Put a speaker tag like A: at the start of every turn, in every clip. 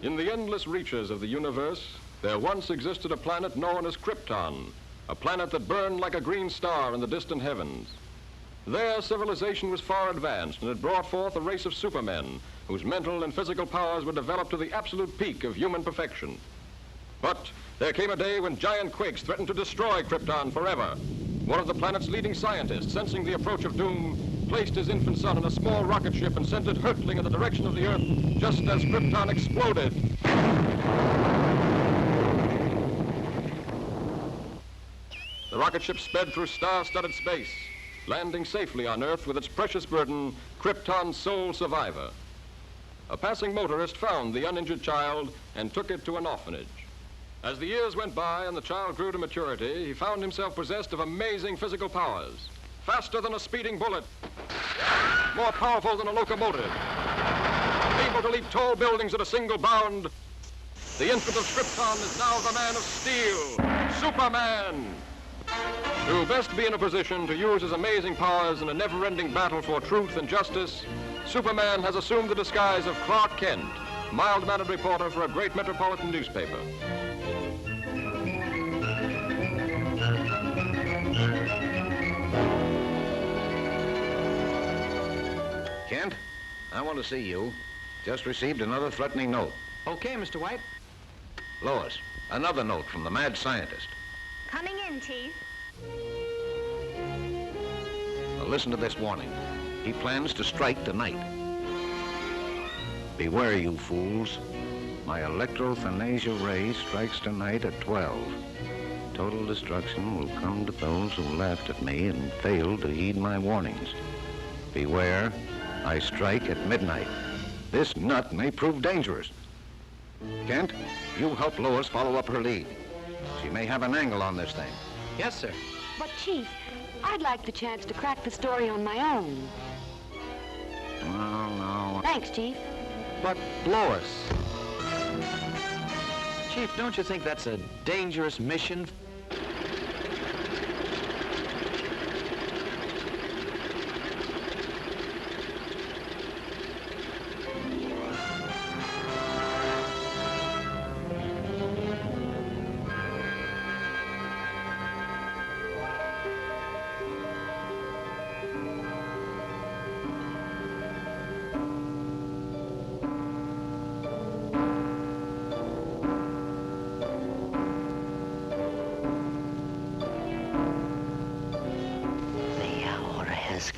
A: In the endless reaches of the universe, there once existed a planet known as Krypton, a planet that burned like a green star in the distant heavens. There, civilization was far advanced, and it brought forth a race of supermen whose mental and physical powers were developed to the absolute peak of human perfection. But there came a day when giant quakes threatened to destroy Krypton forever. One of the planet's leading scientists, sensing the approach of doom, placed his infant son in a small rocket ship and sent it hurtling in the direction of the Earth just as Krypton exploded. The rocket ship sped through star-studded space, landing safely on Earth with its precious burden, Krypton's sole survivor. A passing motorist found the uninjured child and took it to an orphanage. As the years went by and the child grew to maturity, he found himself possessed of amazing physical powers. Faster than a speeding bullet, more powerful than a locomotive, able to leap tall buildings at a single bound. The infant of Krypton is now the man of steel, Superman. To best be in a position to use his amazing powers in a never-ending battle for truth and justice, Superman has assumed the disguise of Clark Kent, mild-mannered reporter for a great metropolitan newspaper.
B: Kent, I want to see you. Just received another threatening note.
C: Okay, Mr. White.
B: Lois, another note from the mad scientist.
D: Coming in, Chief.
B: Now listen to this warning. He plans to strike tonight. Beware, you fools. My electrothanasia ray strikes tonight at 12. Total destruction will come to those who laughed at me and failed to heed my warnings. Beware, I strike at midnight. This nut may prove dangerous. Kent, you help Lois follow up her lead. She may have an angle on this thing.
C: Yes, sir.
E: But, Chief, I'd like the chance to crack the story on my own.
B: Well, no.
E: Thanks, Chief.
C: But, Lois. Chief, don't you think that's a dangerous mission?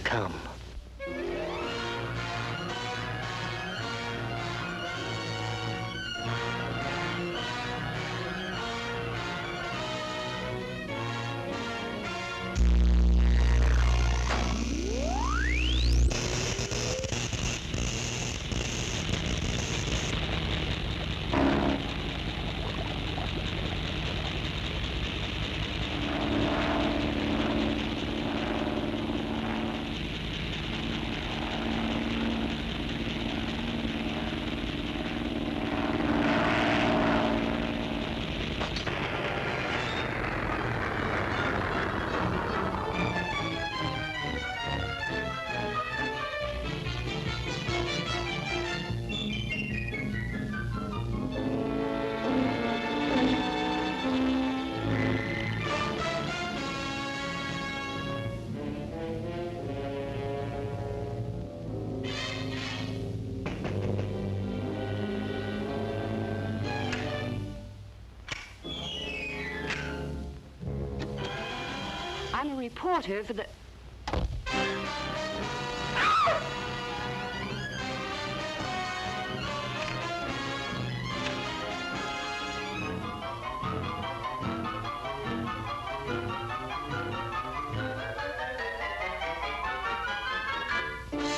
F: Come.
E: I'm a reporter for the...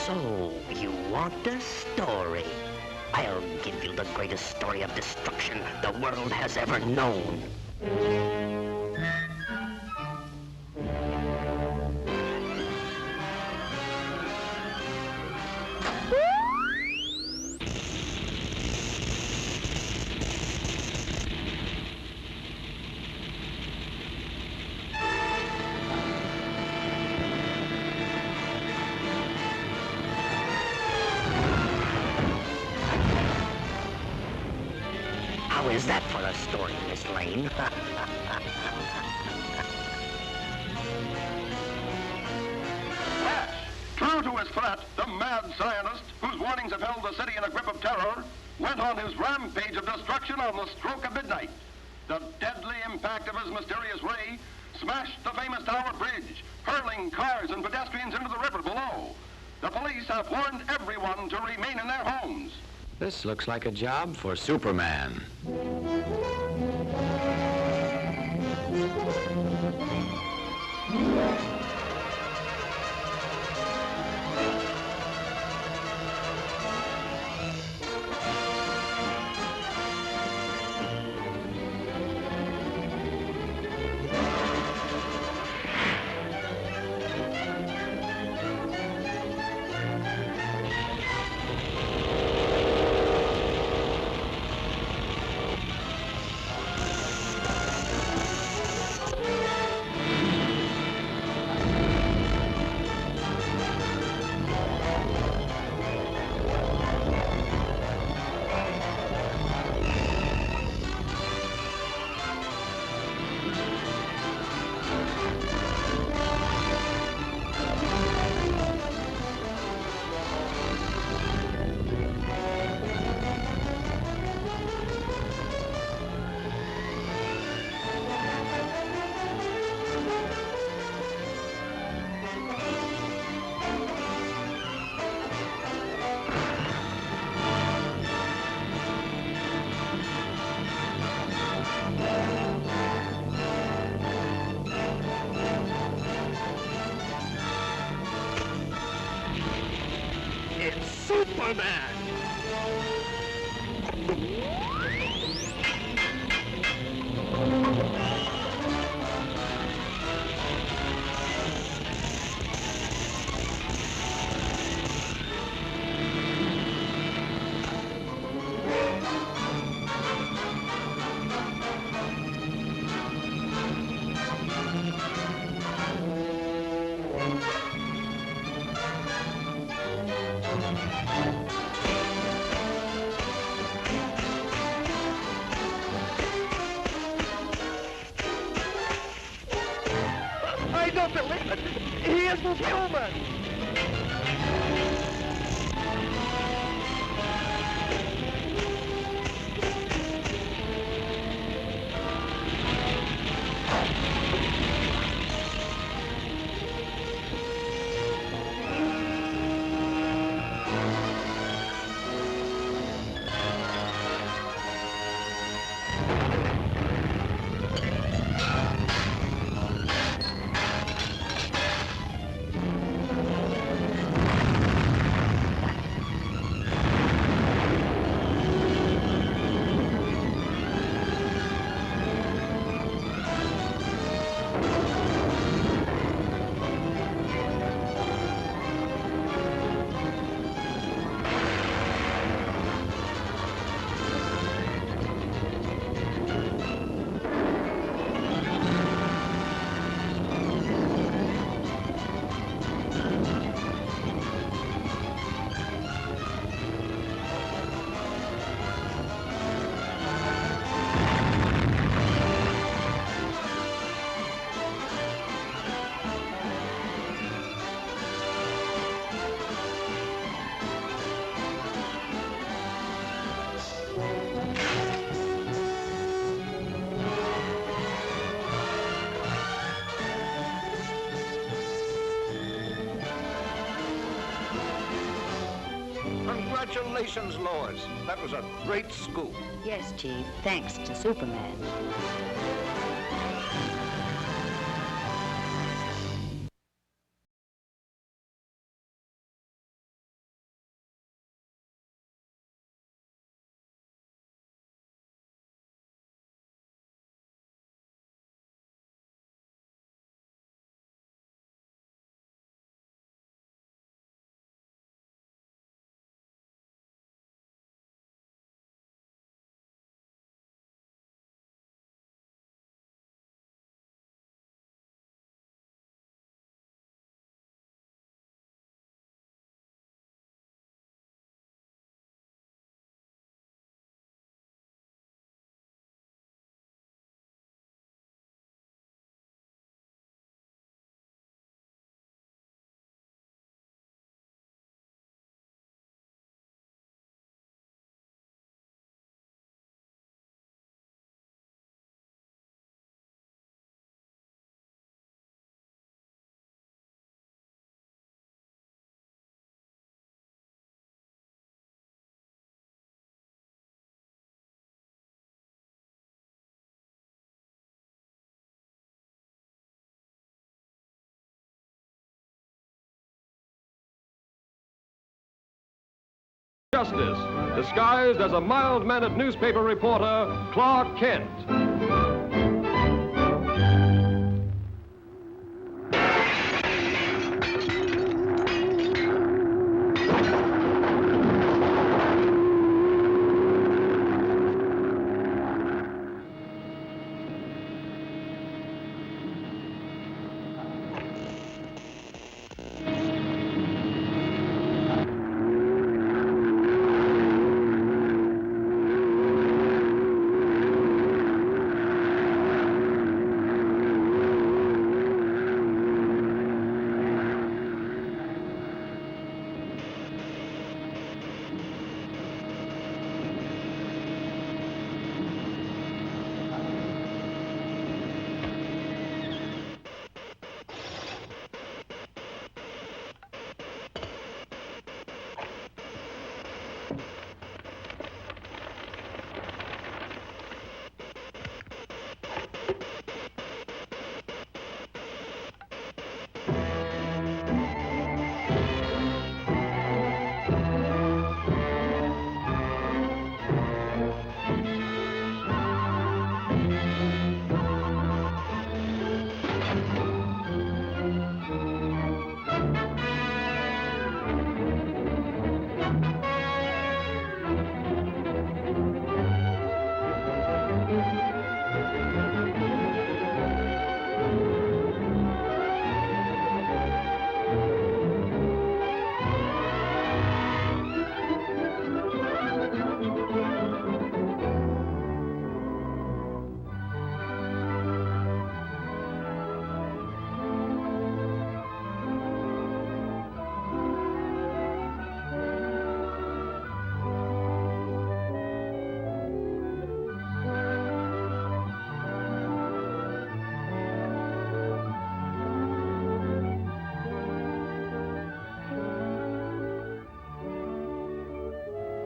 F: So, you want a story? I'll give you the greatest story of destruction the world has ever known. How's that for a story, Miss Lane?
G: True to his threat, the mad scientist, whose warnings have held the city in a grip of terror, went on his rampage of destruction on the stroke of midnight. The deadly impact of his mysterious ray smashed the famous Tower Bridge, hurling cars and pedestrians into the river below. The police have warned everyone to remain in their homes.
C: This looks like a job for Superman.
F: It's Superman! I don't believe it! He isn't human!
B: Congratulations, Lois. That was a great scoop.
E: Yes, Chief, thanks to Superman.
A: Justice, disguised as a mild-mannered newspaper reporter, Clark Kent.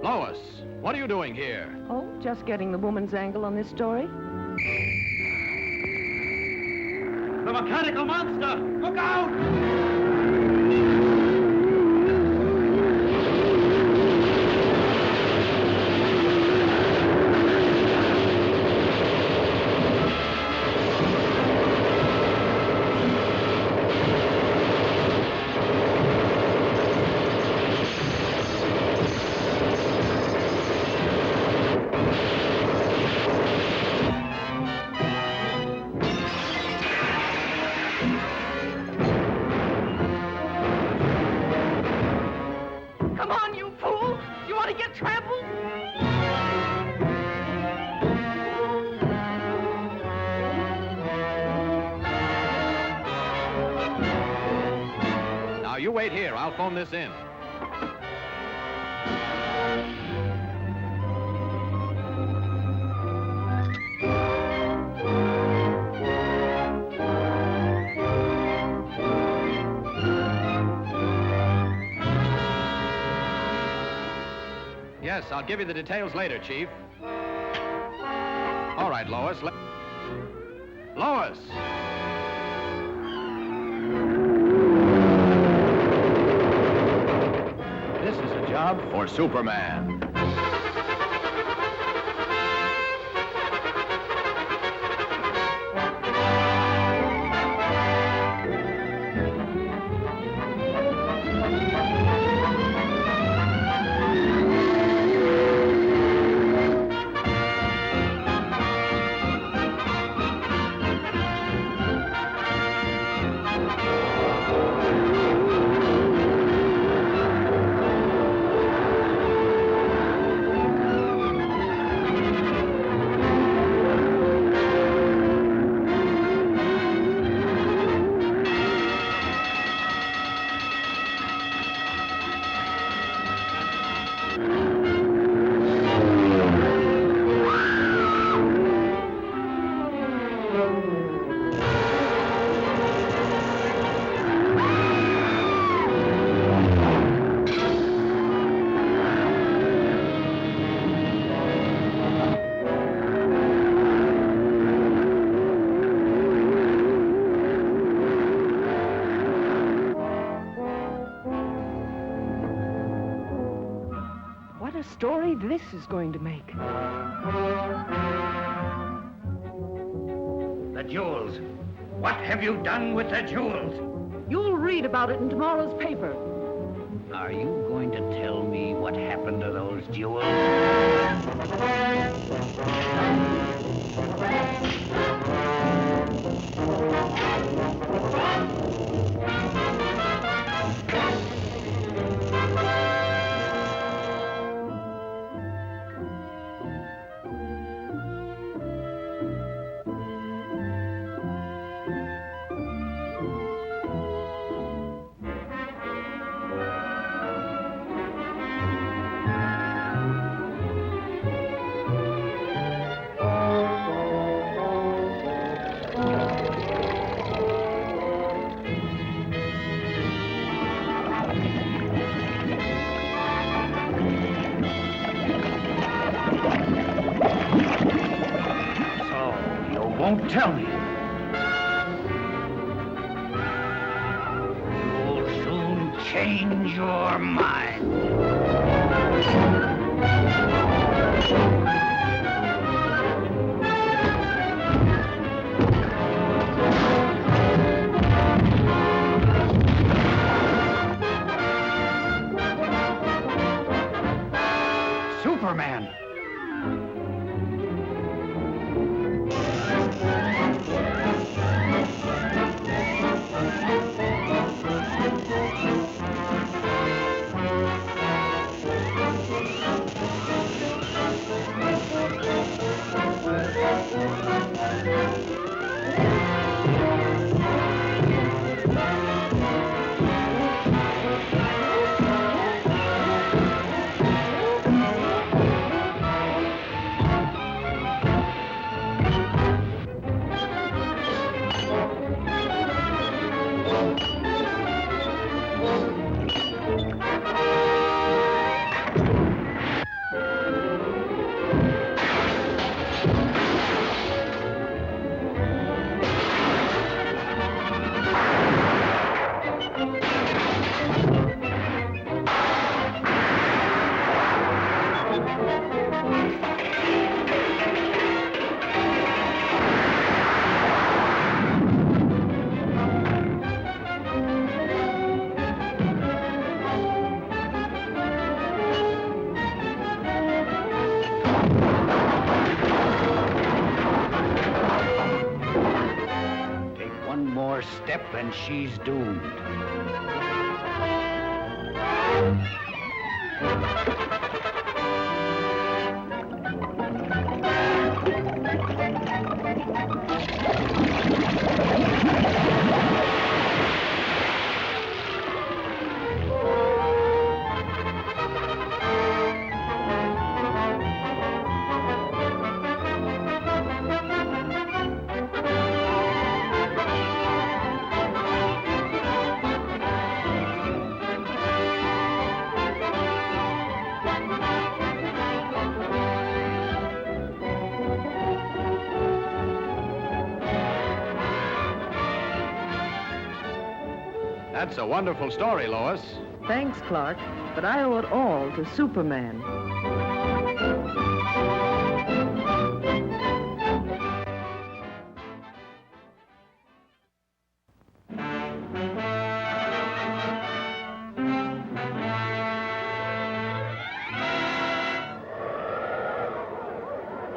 C: Lois, what are you doing here?
H: Oh, just getting the woman's angle on this story.
G: The mechanical monster! Look out!
H: Come on, you fool! You want to get trampled?
C: Now, you wait here. I'll phone this in. Yes, I'll give you the details later, Chief. All right, Lois. Lois! This is a job for Superman.
I: a story this is going to make.
F: The jewels. What have you done with the jewels?
I: You'll read about it in tomorrow's paper.
F: Are you going to tell me what happened to those jewels? Won't tell me. You'll soon change your mind. Superman! Step and she's doomed.
C: That's a wonderful story, Lois.
I: Thanks, Clark, but I owe it all to Superman.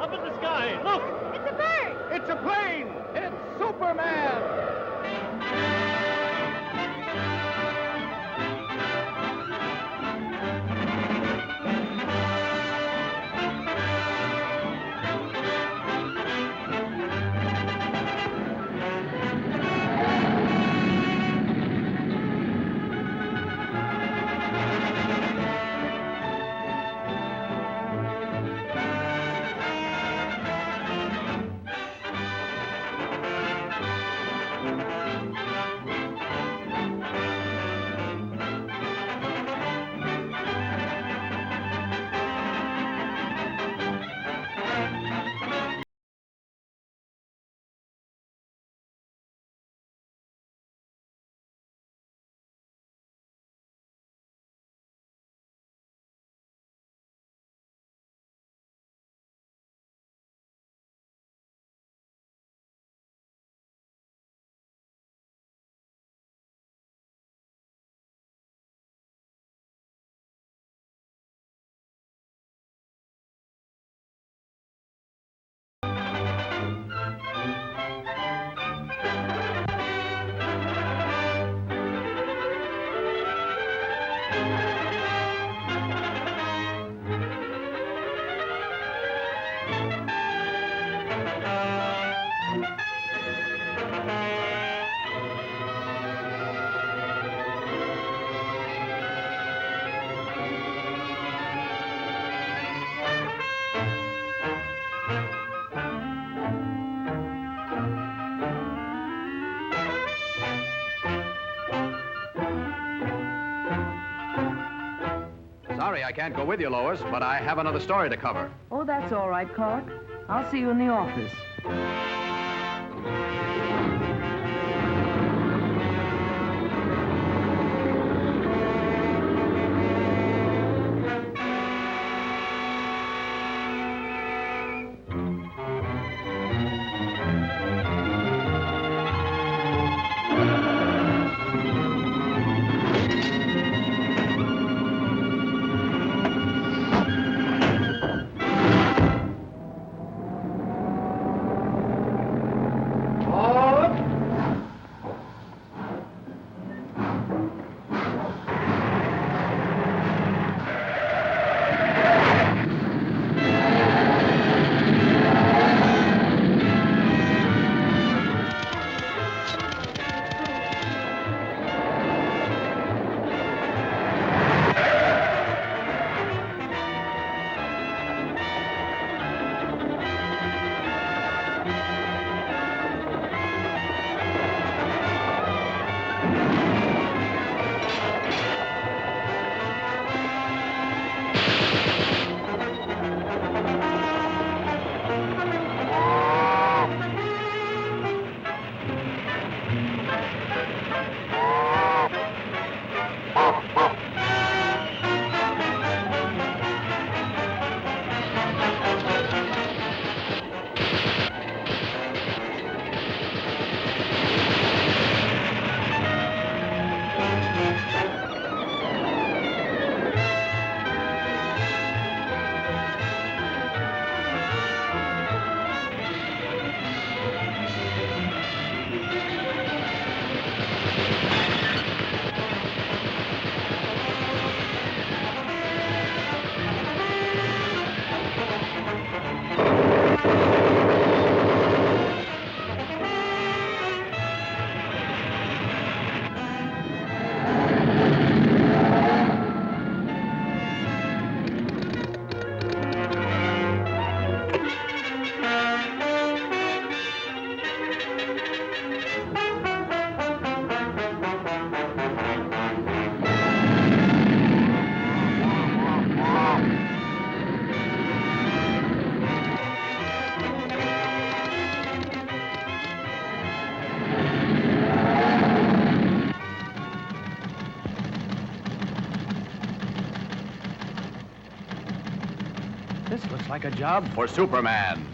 H: Up in the sky, look!
D: It's a bird!
C: It's a plane! It's Superman! sorry I can't go with you, Lois, but I have another story to cover.
I: Oh, that's all right, Clark. I'll see you in the office.
C: This looks like a job for Superman.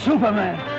I: Superman!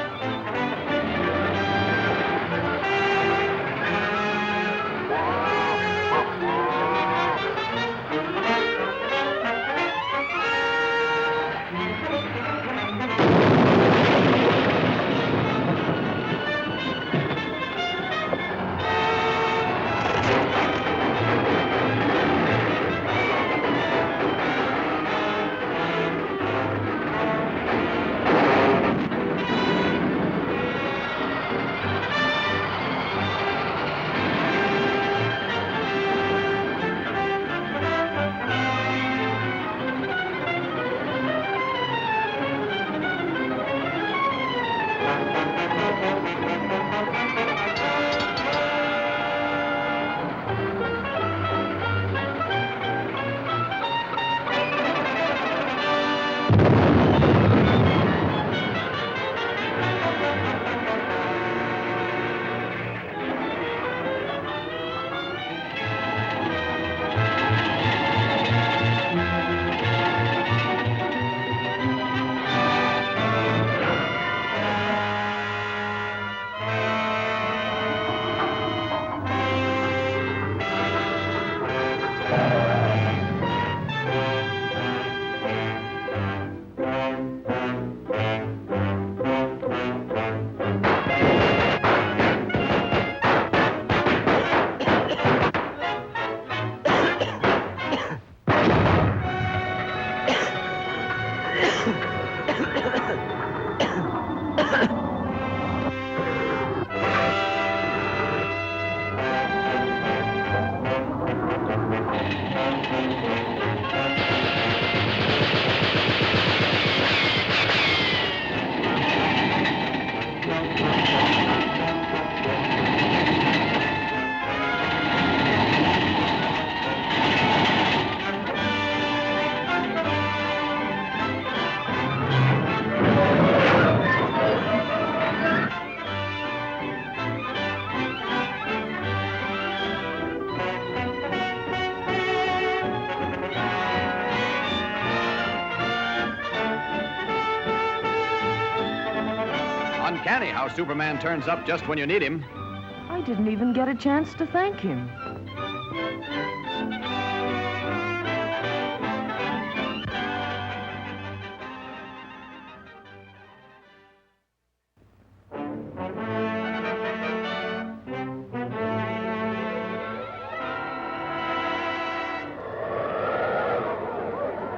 C: uncanny how Superman turns up just when you need him.
I: I didn't even get a chance to thank him.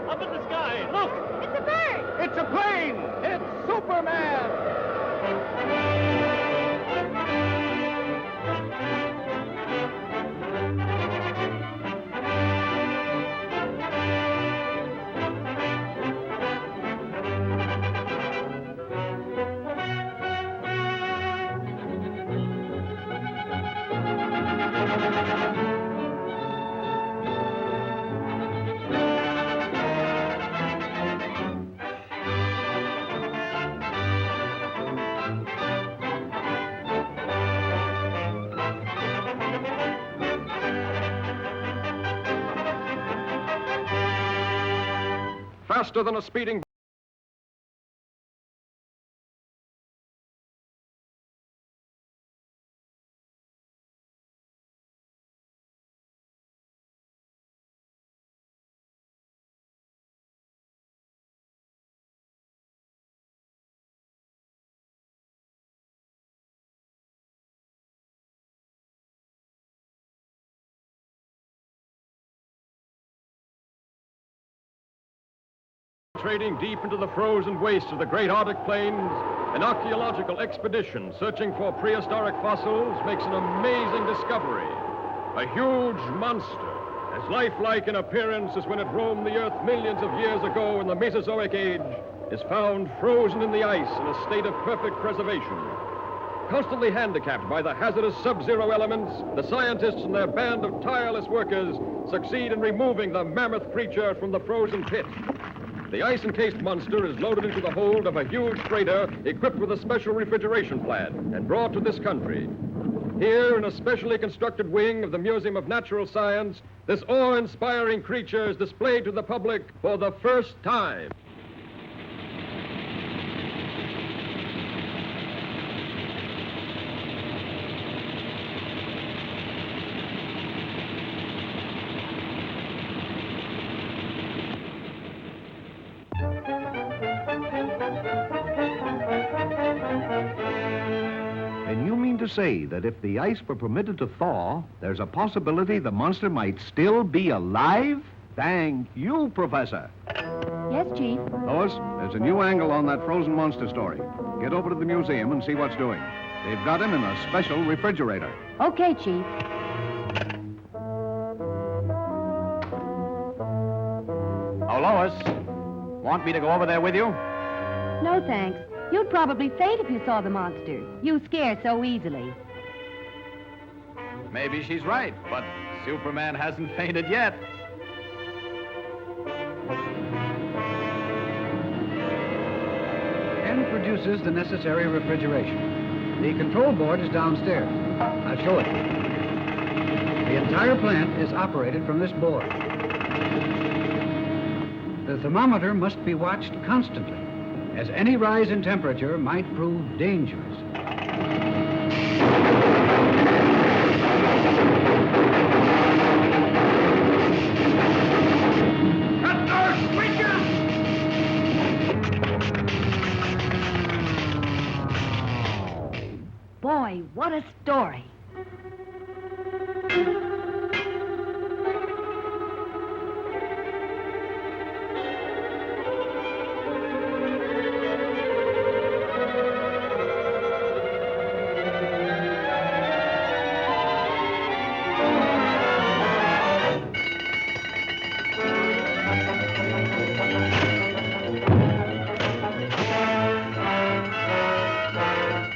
H: Up in the sky, look!
D: It's a bird!
C: It's a plane! It's Superman!
A: Faster than a speeding trading deep into the frozen wastes of the great Arctic plains, an archaeological expedition searching for prehistoric fossils makes an amazing discovery. A huge monster, as lifelike in appearance as when it roamed the earth millions of years ago in the Mesozoic age, is found frozen in the ice in a state of perfect preservation. Constantly handicapped by the hazardous sub-zero elements, the scientists and their band of tireless workers succeed in removing the mammoth creature from the frozen pit. The ice-encased monster is loaded into the hold of a huge freighter equipped with a special refrigeration plant and brought to this country. Here, in a specially constructed wing of the Museum of Natural Science, this awe-inspiring creature is displayed to the public for the first time.
B: To say that if the ice were permitted to thaw, there's a possibility the monster might still be alive? Thank you, Professor.
E: Yes, Chief.
B: Lois, there's a new angle on that frozen monster story. Get over to the museum and see what's doing. They've got him in a special refrigerator.
E: Okay, Chief.
C: Oh, Lois, want me to go over there with you?
E: No, thanks. You'd probably faint if you saw the monster. You scare so easily.
C: Maybe she's right, but Superman hasn't fainted yet.
J: Ken produces the necessary refrigeration. The control board is downstairs. I'll show it. The entire plant is operated from this board. The thermometer must be watched constantly, as any rise in temperature might prove dangerous.
E: Boy, what a story.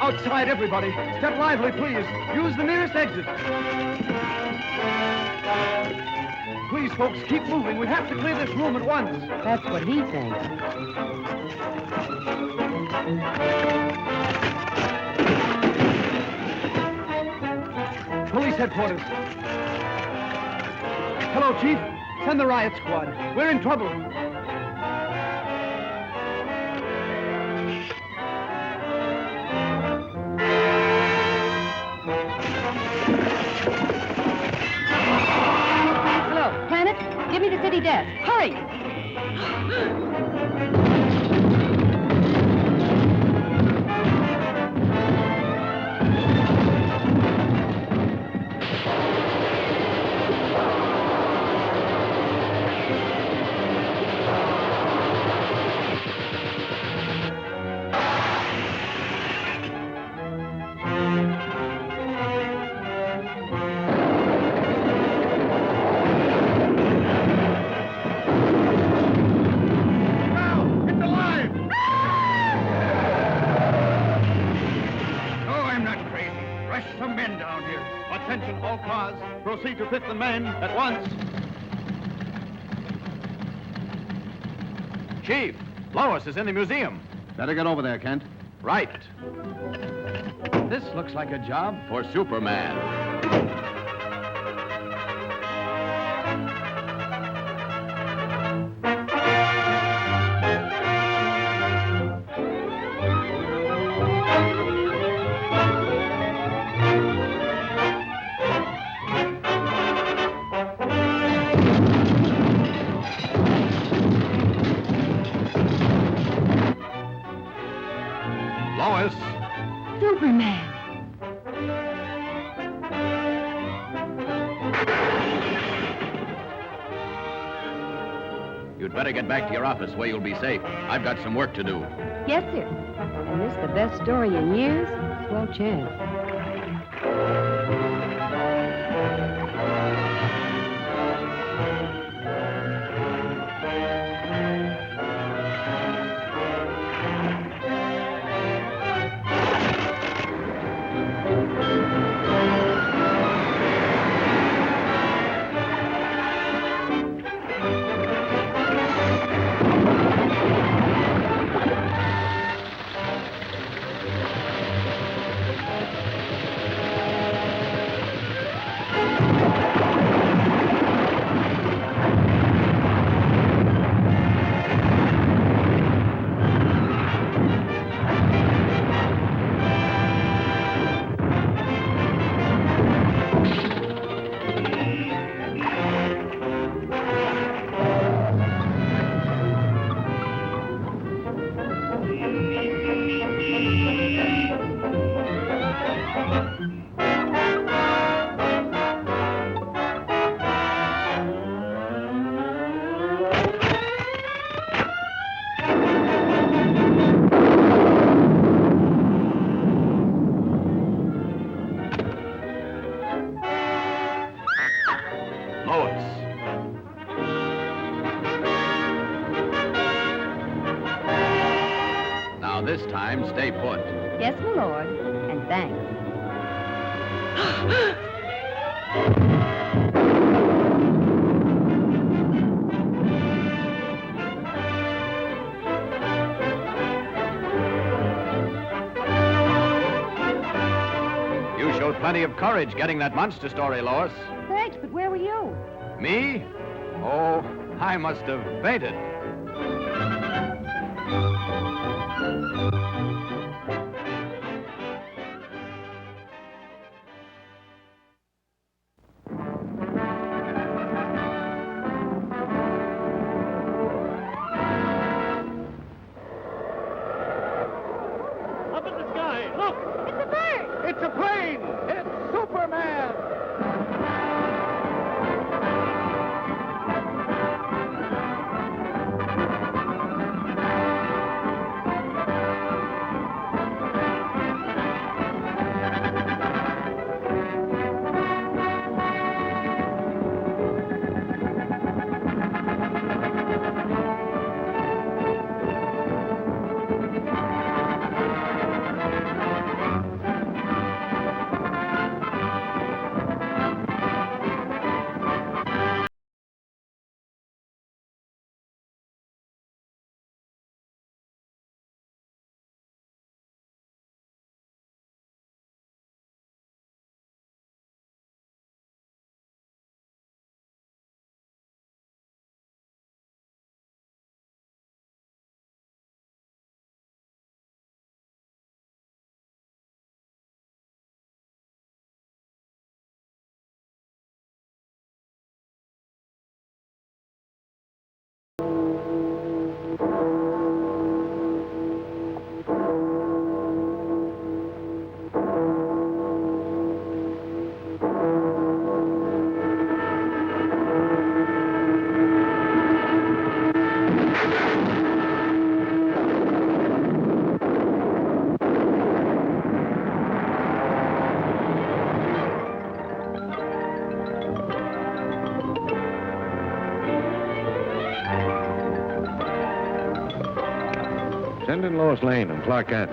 C: Outside, everybody. Step lively, please. Use the nearest exit. Please, folks, keep moving. We have to clear this room at once.
E: That's what he thinks.
C: Police headquarters. Hello, Chief. Send the riot squad. We're in trouble.
H: coming!
C: Attention, all cars. Proceed to fit the men at once.
K: Chief, Lois is in the museum.
C: Better get over there, Kent.
K: Right. This looks like a job for Superman. Lois.
E: Superman.
K: You'd better get back to your office where you'll be safe. I've got some work to do.
E: Yes, sir. And this the best story in years? Swell chance.
K: Now this time, stay put.
E: Yes, my lord. And thanks.
K: You showed plenty of courage getting that monster story, Lois.
E: Thanks, but where were you?
K: Me? Oh, I must have fainted.
C: Up in the sky, look!
D: It's a bird!
C: It's a plane! It's Superman!
B: Send in Lois Lane and Clark Kent.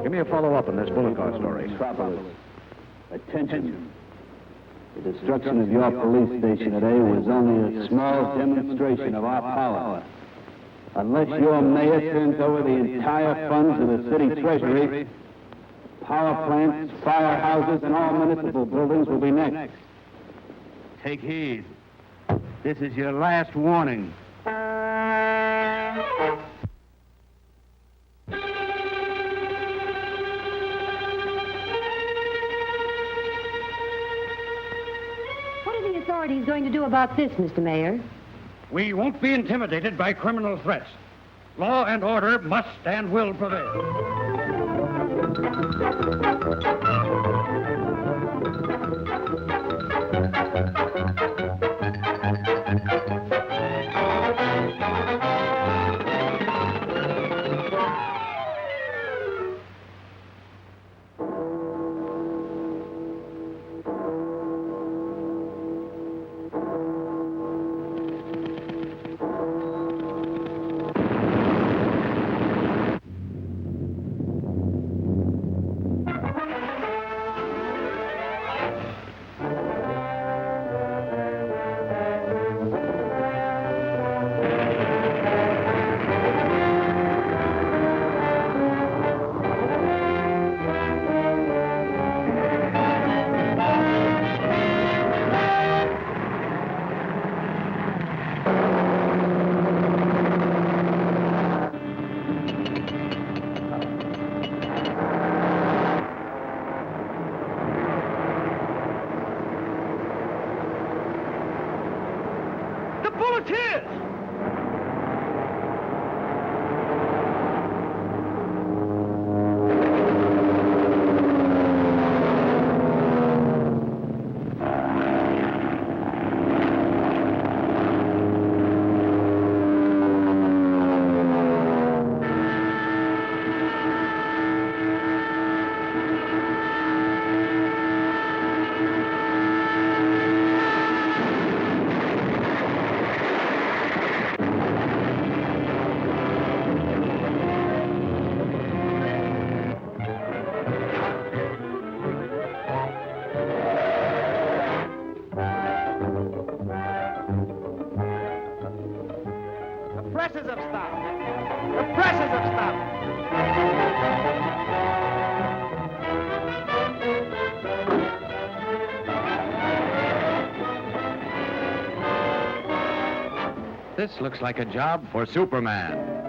B: Give me a follow-up on this bullet car story.
L: Metropolis. Attention. The destruction of your police station today was only a small demonstration of our power. Unless your mayor turns over the entire funds of the city treasury, power plants, firehouses, and all municipal buildings will be next.
M: Take heed. This is your last warning.
E: What are the authorities going to do about this, Mr. Mayor?
J: We won't be intimidated by criminal threats. Law and order must and will prevail.
K: This looks like a job for Superman.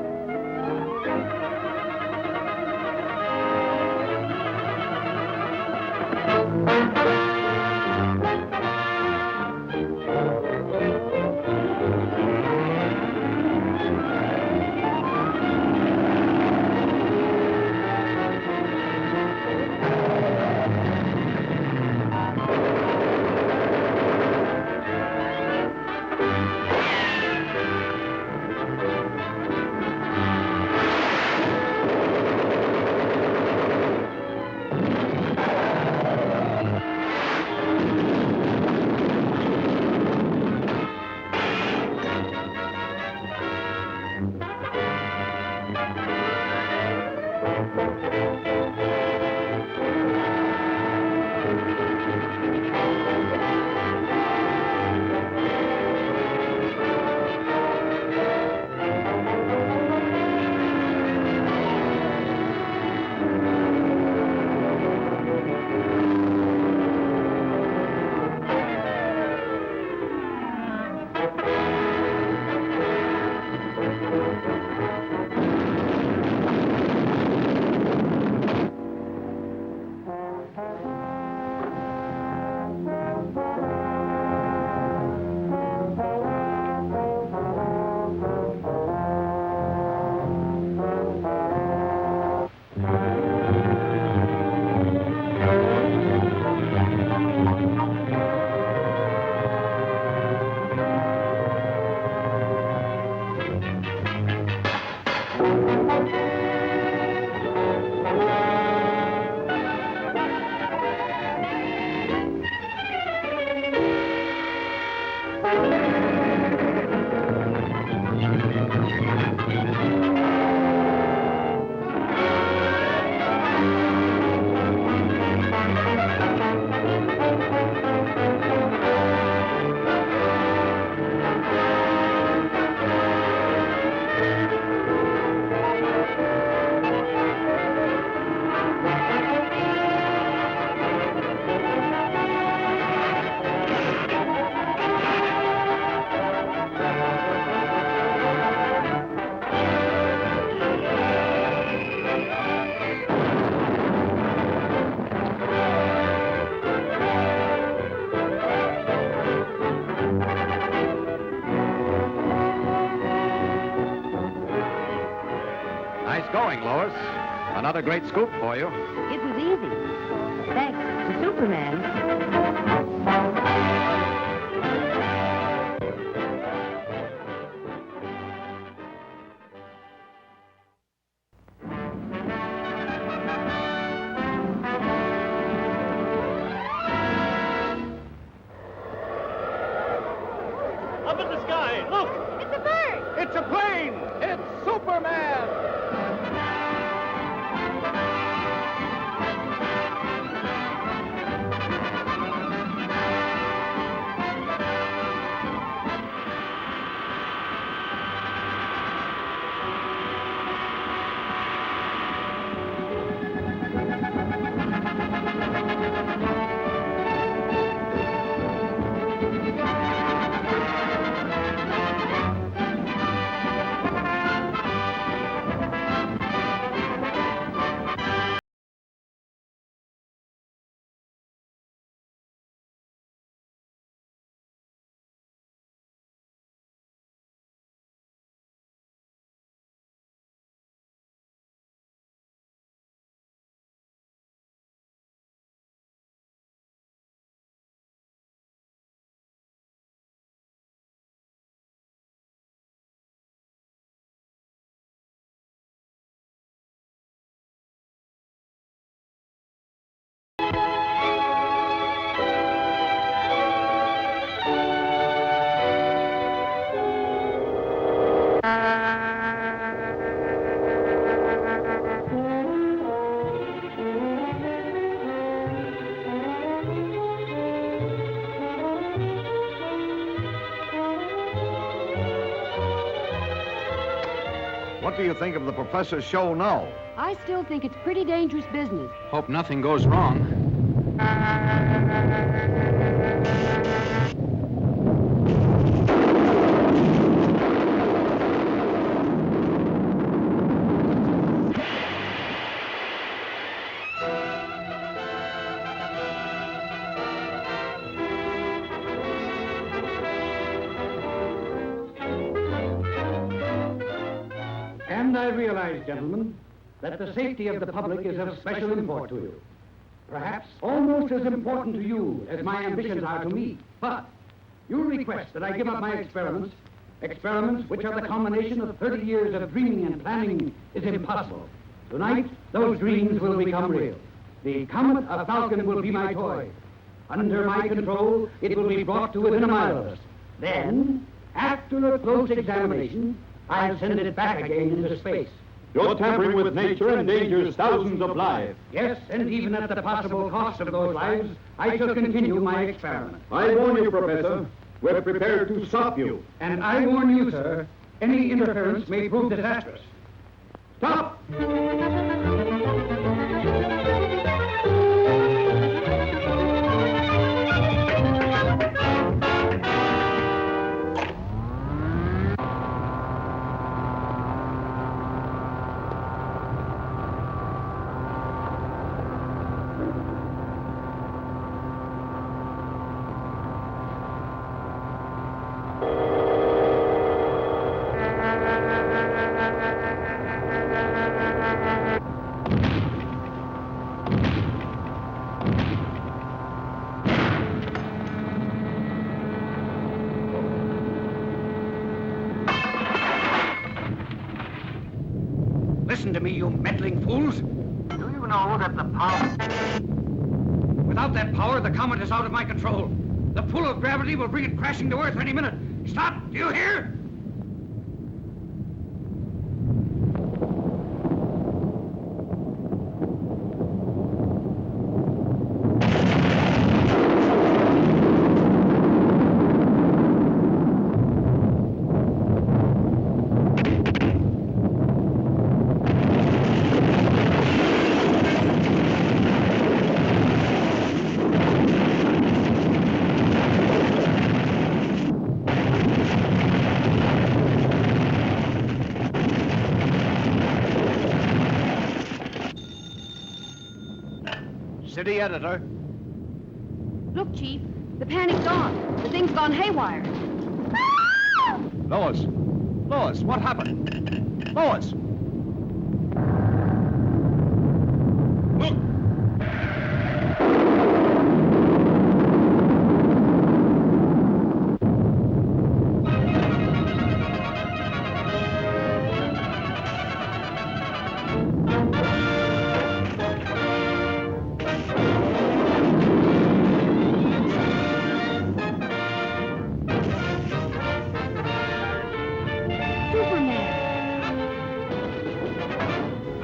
K: Another great scoop for you.
E: It was easy. Thanks to Superman.
C: Up in the sky, look!
D: It's a bird!
C: It's a plane! It's Superman!
K: What do you think of the professor's show now?
E: I still think it's pretty dangerous business.
J: Hope nothing goes wrong.
C: And I realize, gentlemen, that the safety of the public is of special import to you. Perhaps almost as important to you as my ambitions are to me. But you request that I give up my experiments, experiments which are the culmination of 30 years of dreaming and planning is impossible. Tonight, those dreams will become real. The Comet of Falcon will be my toy. Under my control, it will be brought to within a mile of us. Then, after a close examination, I'll send it back again into space.
N: You're tampering with nature and endangers thousands of lives.
C: Yes, and even at the possible cost of those lives, I shall continue my experiment.
N: I warn you, Professor, we're prepared to stop you.
C: And I warn you, sir, any interference may prove disastrous. Stop! Listen to me, you meddling fools.
M: Do you know that the power...
C: Without that power, the comet is out of my control. The pull of gravity will bring it crashing to Earth any minute. Stop! Do you hear?
K: City editor.
E: Look, Chief, the panic's on. The thing's gone haywire.
K: Lois. Lois, what happened? Lois!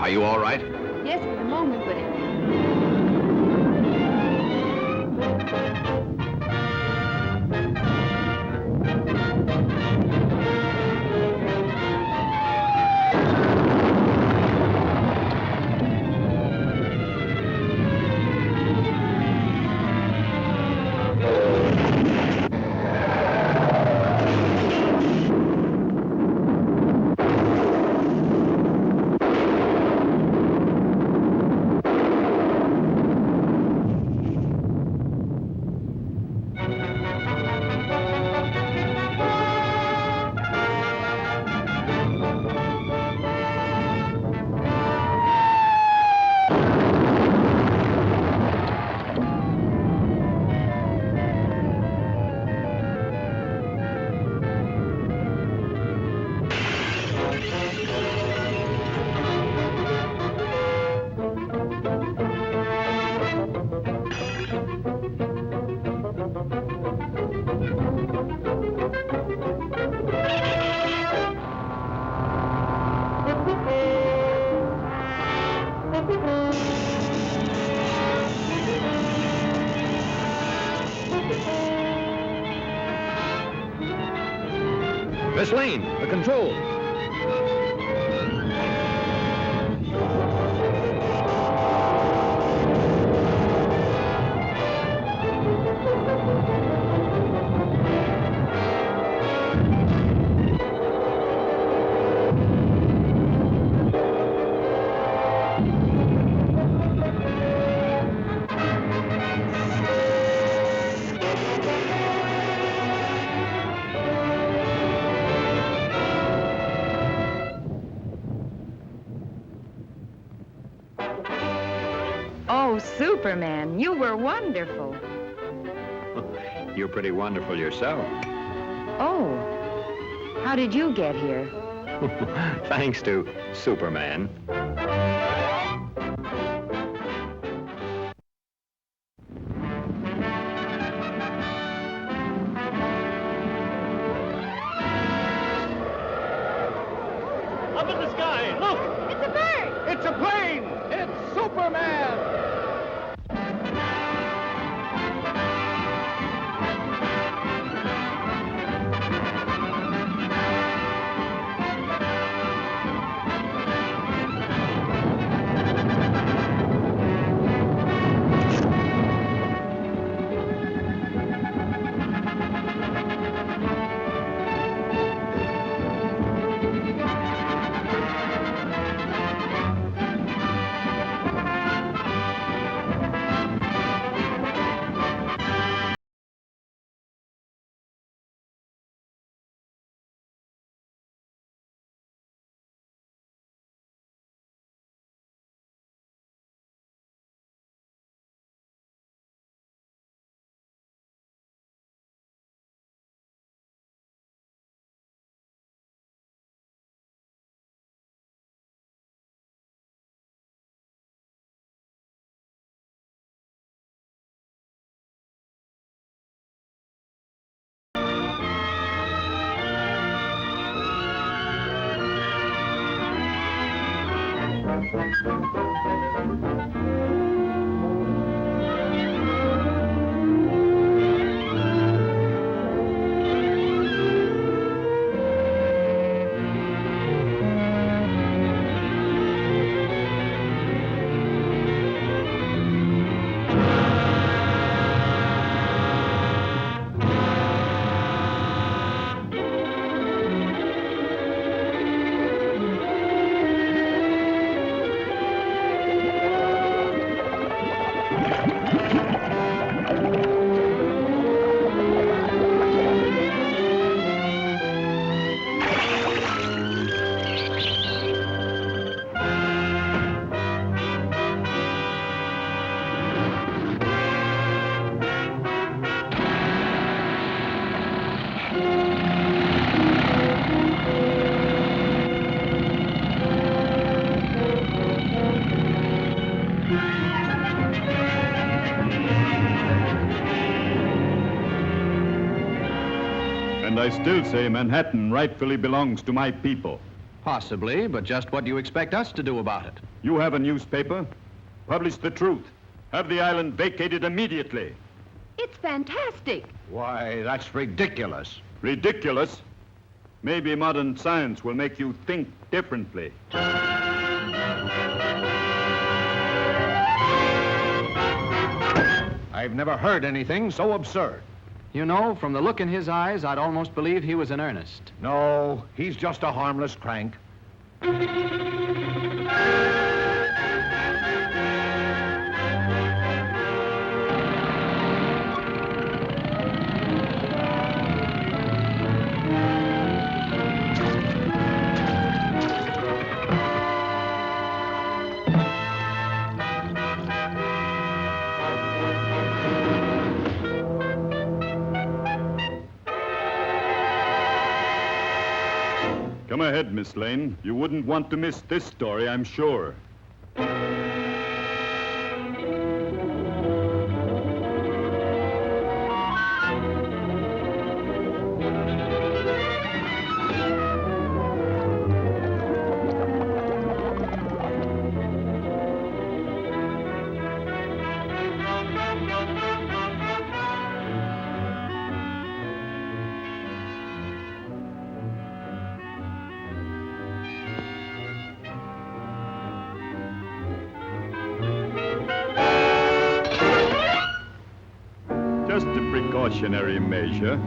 K: Are you all right?
E: Yes, for the moment, but
K: Miss Lane, the controls.
I: Oh, Superman, you were wonderful.
K: You're pretty wonderful yourself.
I: Oh, how did you get here?
K: Thanks to Superman.
N: Up in the sky, look!
E: it's a bird!
N: It's a plane! It's Superman! And I still say Manhattan rightfully belongs to my people.
K: Possibly, but just what do you expect us to do about it?
N: You have a newspaper? Publish the truth. Have the island vacated immediately.
I: It's fantastic.
B: Why, that's ridiculous.
N: Ridiculous? Maybe modern science will make you think differently.
B: I've never heard anything so absurd.
K: You know, from the look in his eyes, I'd almost believe he was in earnest.
B: No, he's just a harmless crank.
N: Come ahead, Miss Lane. You wouldn't want to miss this story, I'm sure. Just a precautionary measure.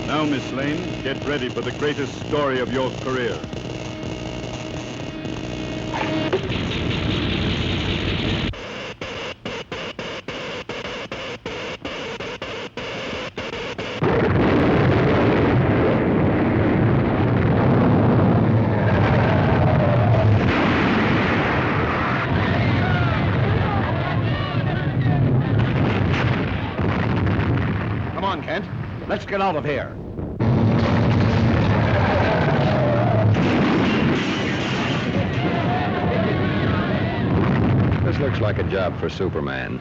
N: Now, Miss Lane, get ready for the greatest story of your career.
B: Come on, Kent. Let's get out of here.
A: This looks like a job for Superman.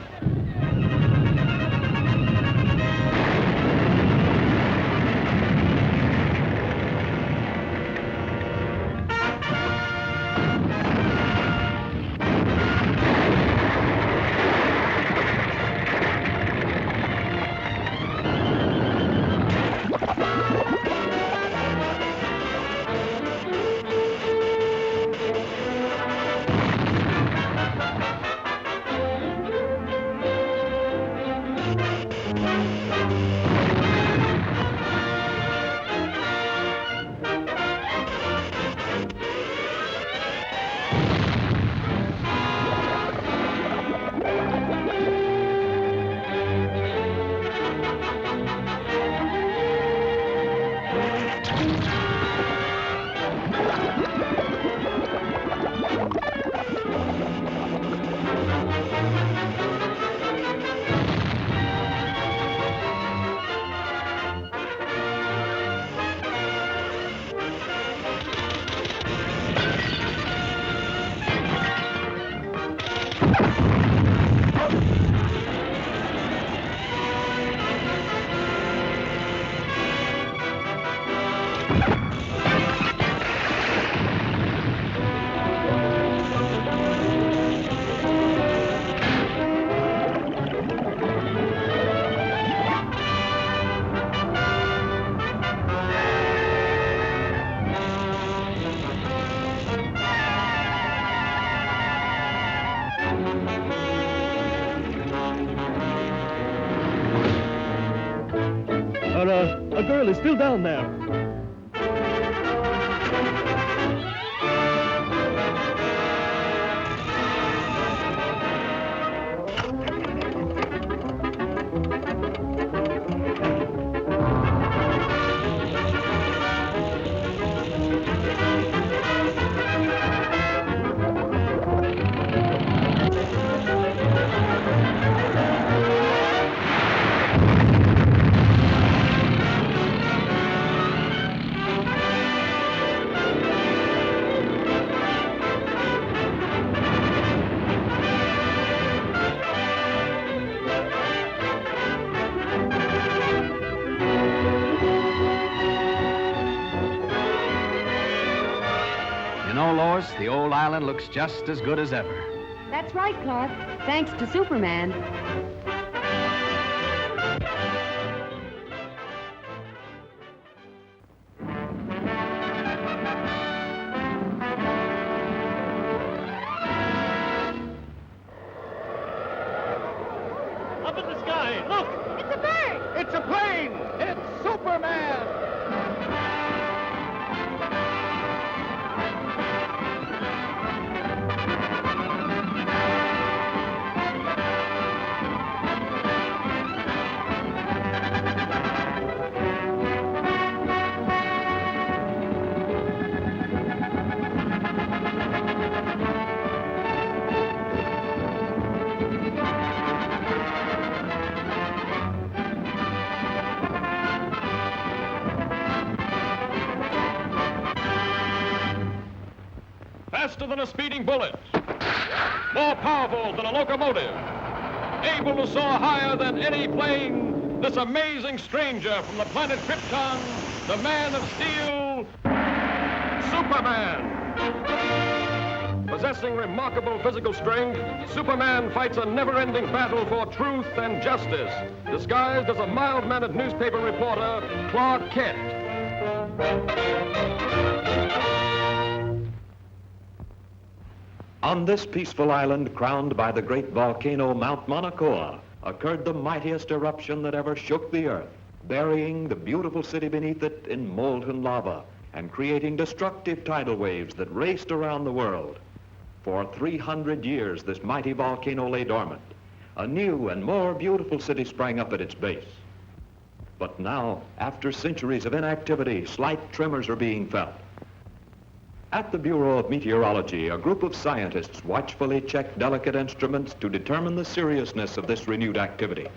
O: A girl is still down there.
K: course, the old island looks just as good as ever.
E: That's right, Clark. Thanks to Superman.
N: Up in the sky, look!
H: It's a bird!
N: It's a plane! It's Superman!
A: Faster than a speeding bullet, more powerful than a locomotive, able to soar higher than any plane, this amazing stranger from the planet Krypton, the Man of Steel, Superman. Possessing remarkable physical strength, Superman fights a never-ending battle for truth and justice, disguised as a mild-mannered newspaper reporter, Clark Kent.
O: On this peaceful island crowned by the great volcano Mount Mauna Kea occurred the mightiest eruption that ever shook the earth, burying the beautiful city beneath it in molten lava and creating destructive tidal waves that raced around the world. For 300 years, this mighty volcano lay dormant. A new and more beautiful city sprang up at its base. But now, after centuries of inactivity, slight tremors are being felt. At the Bureau of Meteorology, a group of scientists watchfully check delicate instruments to determine the seriousness of this renewed activity.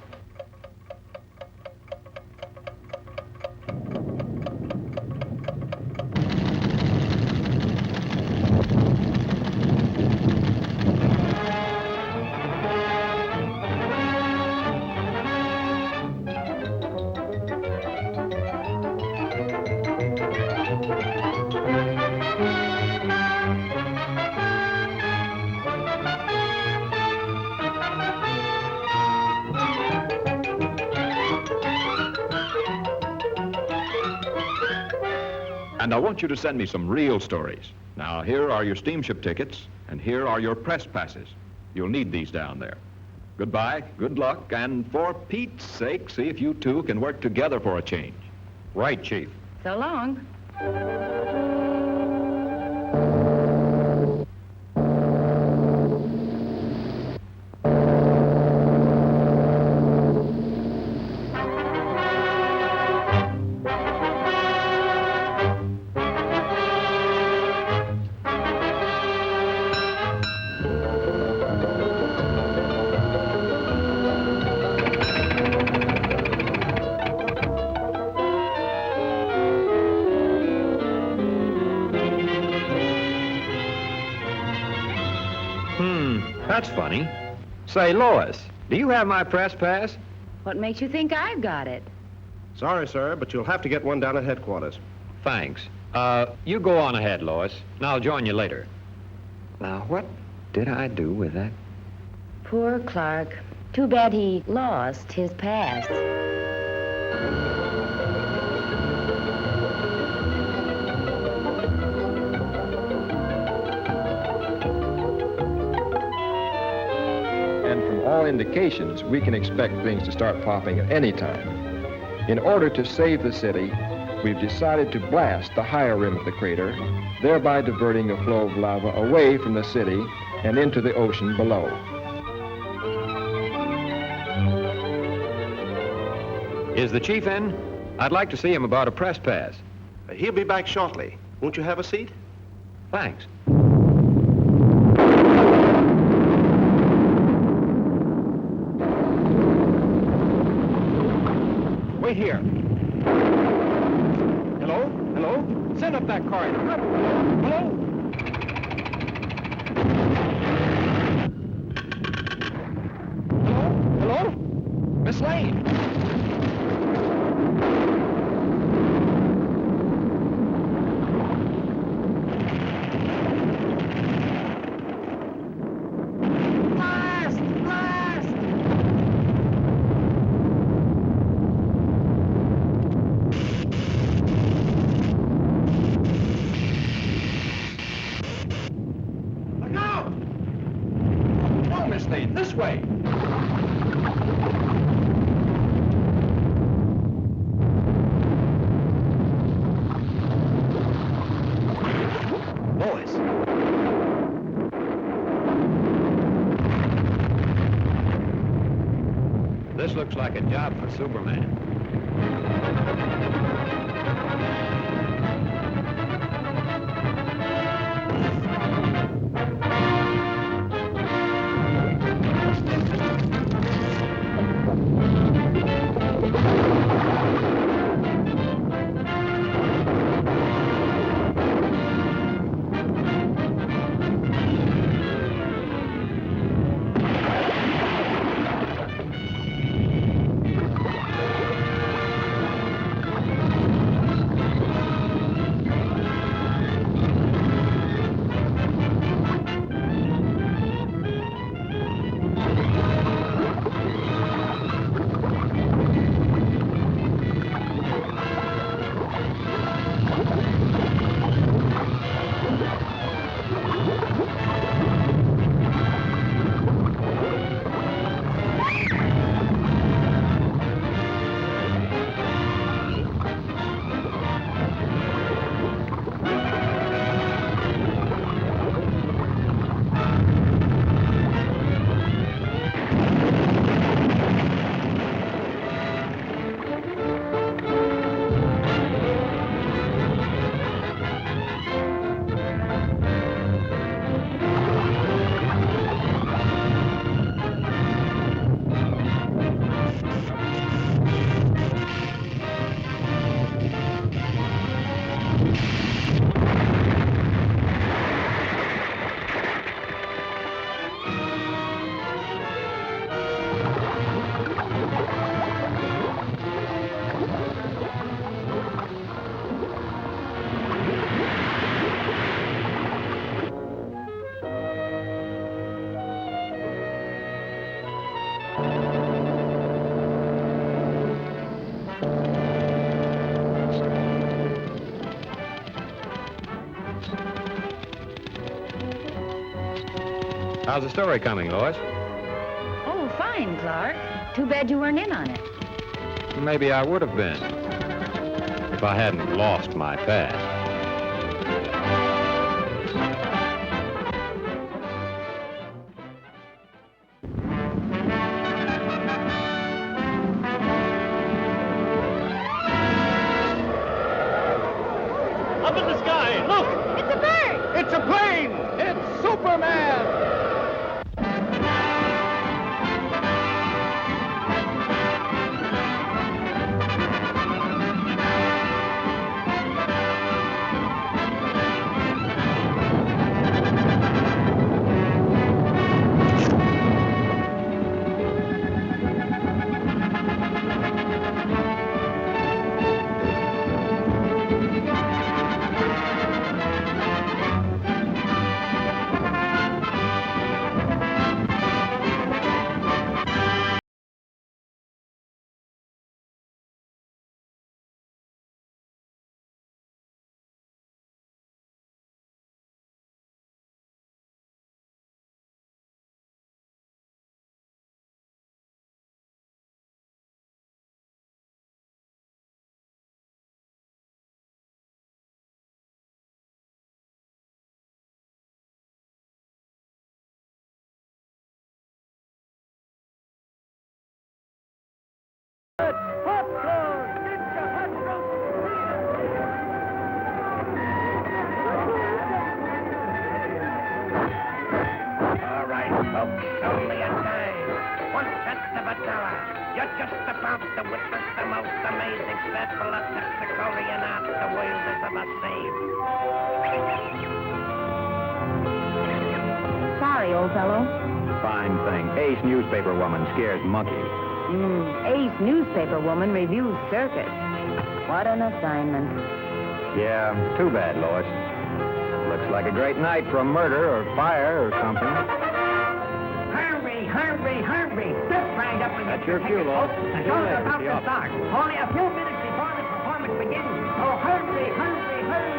A: And I want you to send me some real stories. Now, here are your steamship tickets, and here are your press passes. You'll need these down there. Goodbye, good luck, and for Pete's sake, see if you two can work together for a change. Right, Chief.
I: So long.
K: That's funny. Say, Lois, do you have my press pass?
I: What makes you think I've got it?
P: Sorry, sir, but you'll have to get one down at headquarters.
K: Thanks. You go on ahead, Lois, and I'll join you later. Now, what did I do with that?
I: Poor Clark. Too bad he lost his pass.
Q: And from all indications, we can expect things to start popping at any time. In order to save the city, we've decided to blast the higher rim of the crater, thereby diverting the flow of lava away from the city and into the ocean below.
K: Is the chief in? I'd like to see him about a press pass.
P: He'll be back shortly. Won't you have a seat?
K: Thanks. Wait here. Hello? Hello? Send up that corridor. Hello? Hello? Hello? Miss Lane? This looks like a job for Superman. How's the story coming, Lois?
I: Oh, fine, Clark. Too bad you weren't in on it.
K: Maybe I would have been if I hadn't lost my past.
H: Up in the sky, look!
E: It's a bird!
H: It's a plane! It's Superman!
F: Folks, only a time. 1/10 of a dollar. You're just about to witness the most amazing set full of Texicorian art the world has ever seen.
I: Sorry, old fellow.
K: Fine thing. Ace newspaper woman scares monkeys.
I: Ace newspaper woman reviews circus. What an assignment.
K: Yeah, too bad, Lois. Looks like a great night for a murder or fire or something.
F: Hurry, hurry, hurry. Step right up with
K: That's your cue, Lois.
F: The show's about to start. Only a few minutes before the performance begins. So hurry, hurry, hurry.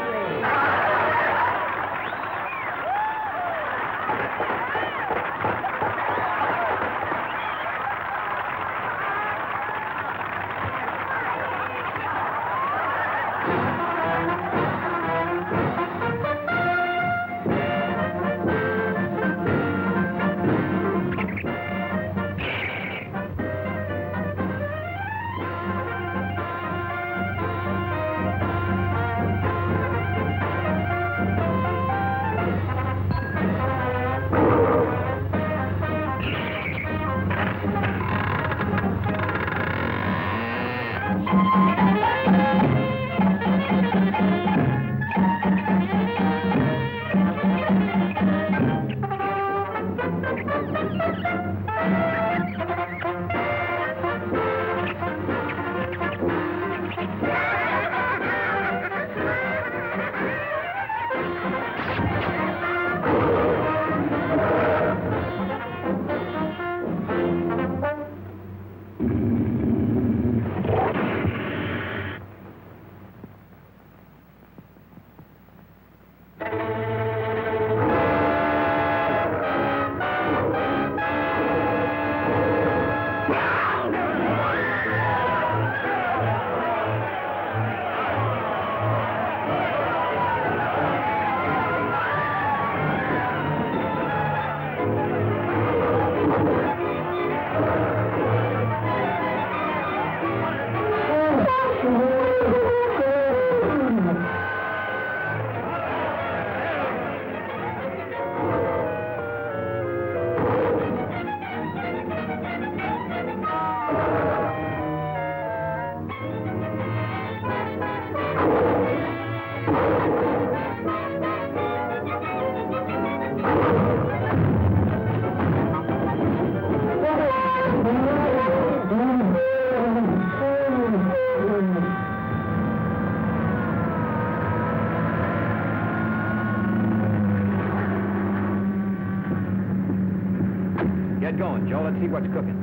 J: see what's cooking.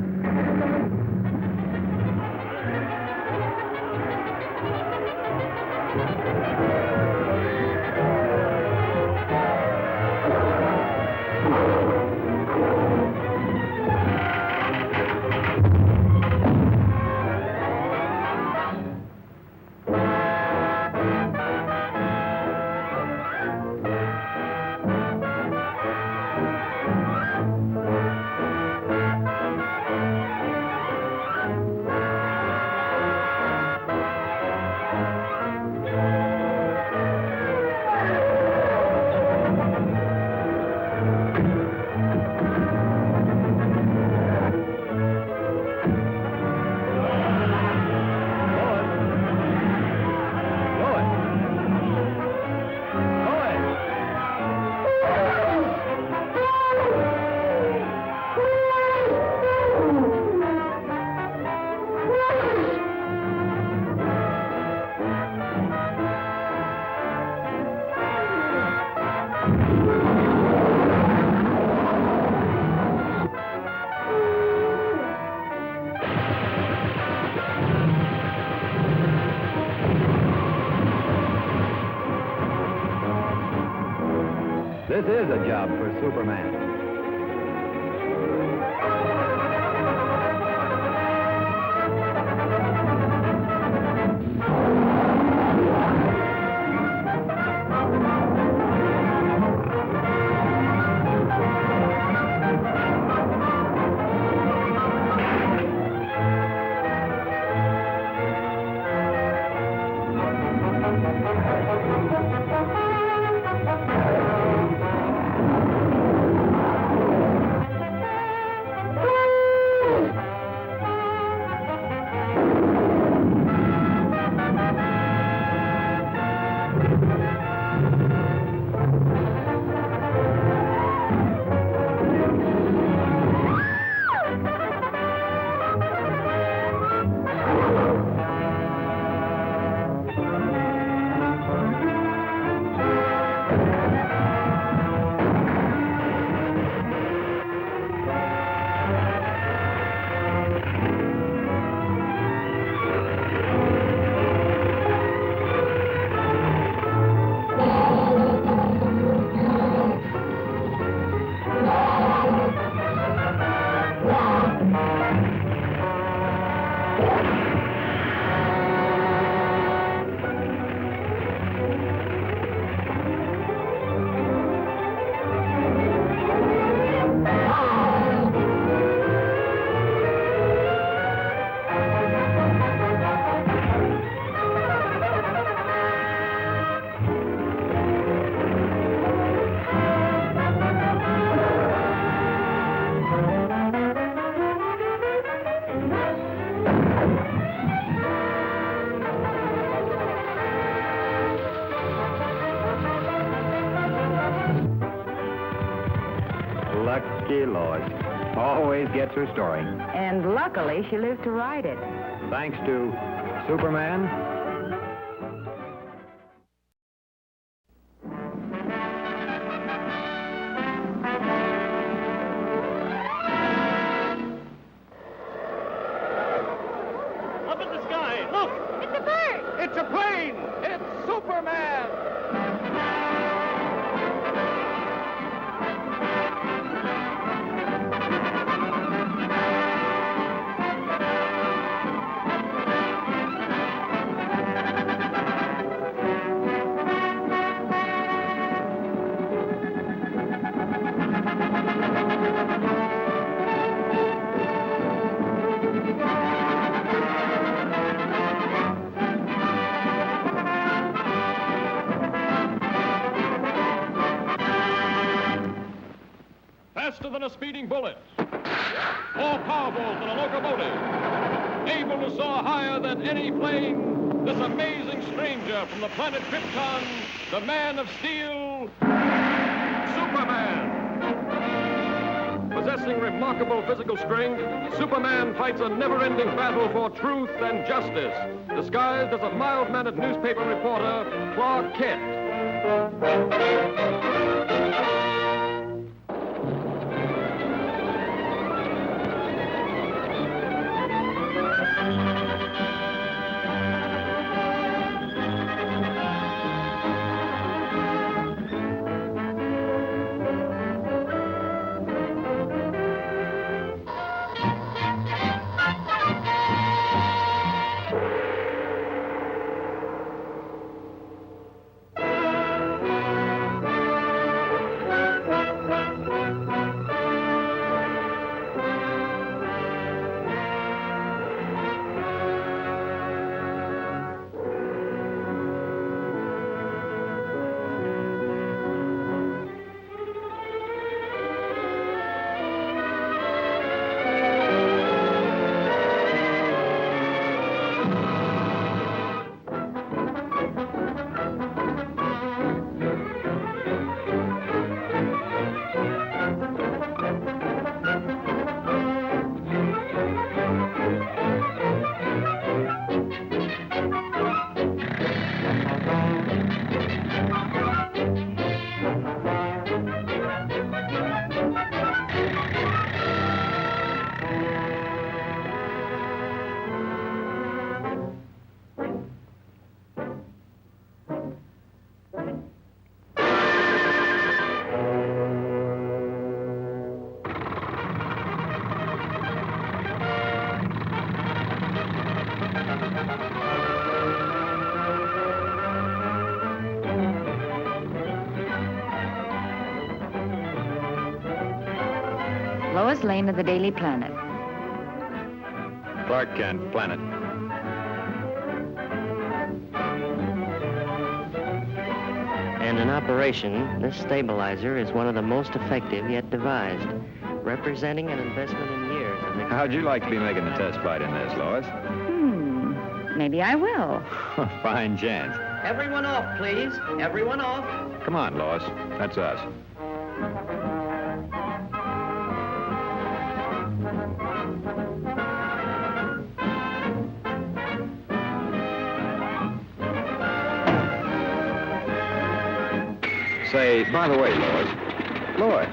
J: This is a job for Superman.
K: Lucky Lois. Always gets her story.
I: And luckily, she lived to write it.
K: Thanks to Superman.
H: Up in the sky, look!
D: It's a bird!
H: It's a plane! It's Superman! Faster than a speeding bullet. More powerful than a locomotive. Able to soar higher than any plane. This amazing stranger from the planet Krypton, the Man of Steel, Superman. Possessing remarkable physical strength, Superman fights a never-ending battle for truth and justice, disguised as a mild-mannered newspaper reporter, Clark Kent.
I: Lois Lane of the Daily Planet.
K: Clark Kent, Planet.
R: And in operation, this stabilizer is one of the most effective yet devised, representing an investment in years of...
K: How'd you like to be making the test flight in this, Lois?
I: Maybe I will.
K: Fine chance.
R: Everyone off, please. Everyone off.
K: Come on, Lois. That's us. Say, by the way, Lois. Lois.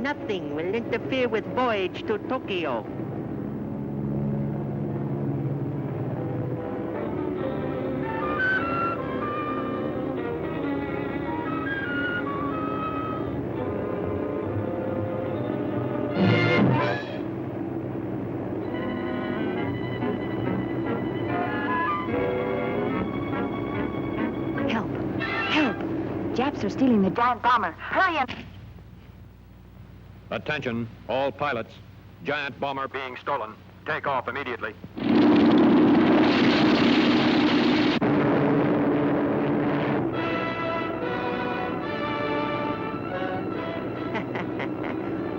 R: Nothing will interfere with voyage to Tokyo.
I: Help! Help! Japs are stealing the giant bomber. Hurry up!
K: Attention, all pilots. Giant bomber being stolen. Take off immediately.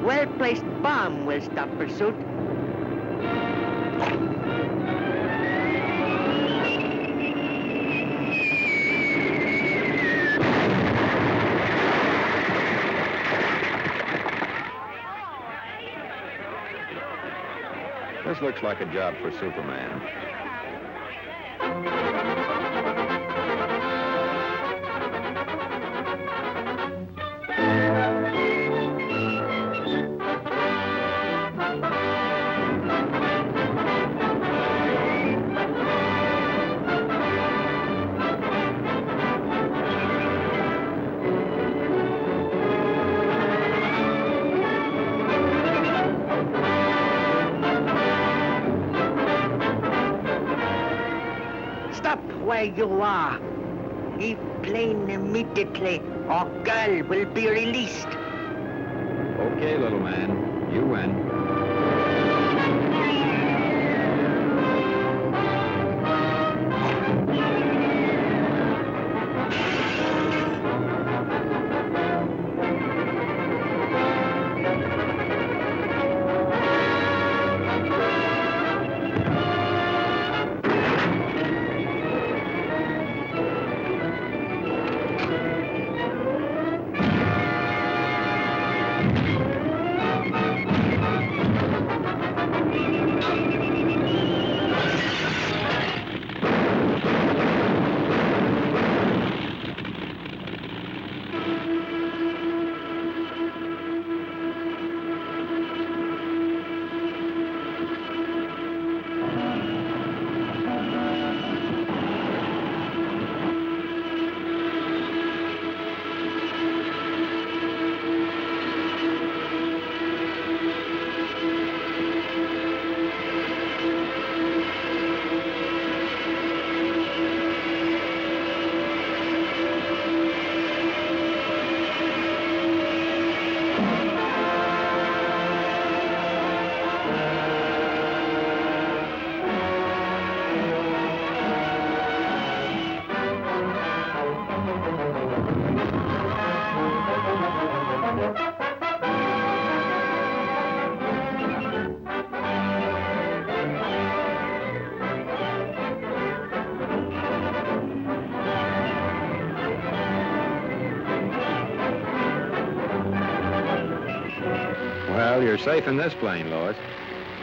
R: Well-placed bomb will stop pursuit.
K: This looks like a job for Superman.
R: Where you are. Leave plane immediately, or girl will be released.
K: Okay, little man. You win. Well, you're safe in this plane, Lois.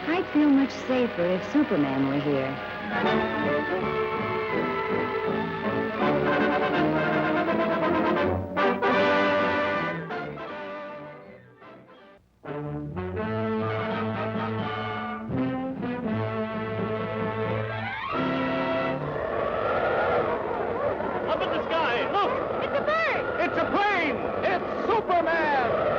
I: I'd feel much safer if Superman were here.
H: Up in the sky, look! It's a bird! It's a plane! It's Superman!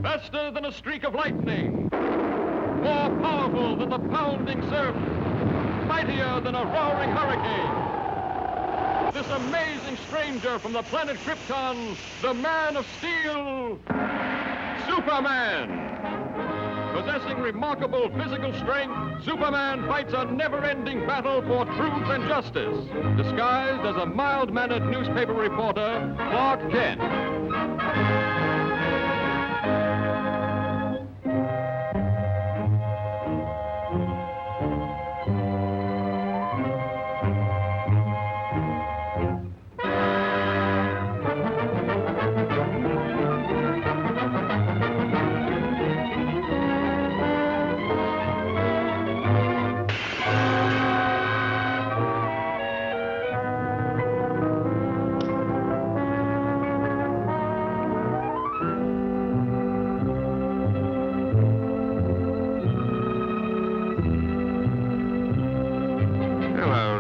H: Faster than a streak of lightning, more powerful than the pounding surf, mightier than a roaring hurricane. This amazing stranger from the planet Krypton, the Man of Steel, Superman. Possessing remarkable physical strength, Superman fights a never-ending battle for truth and justice, disguised as a mild-mannered newspaper reporter, Clark Kent.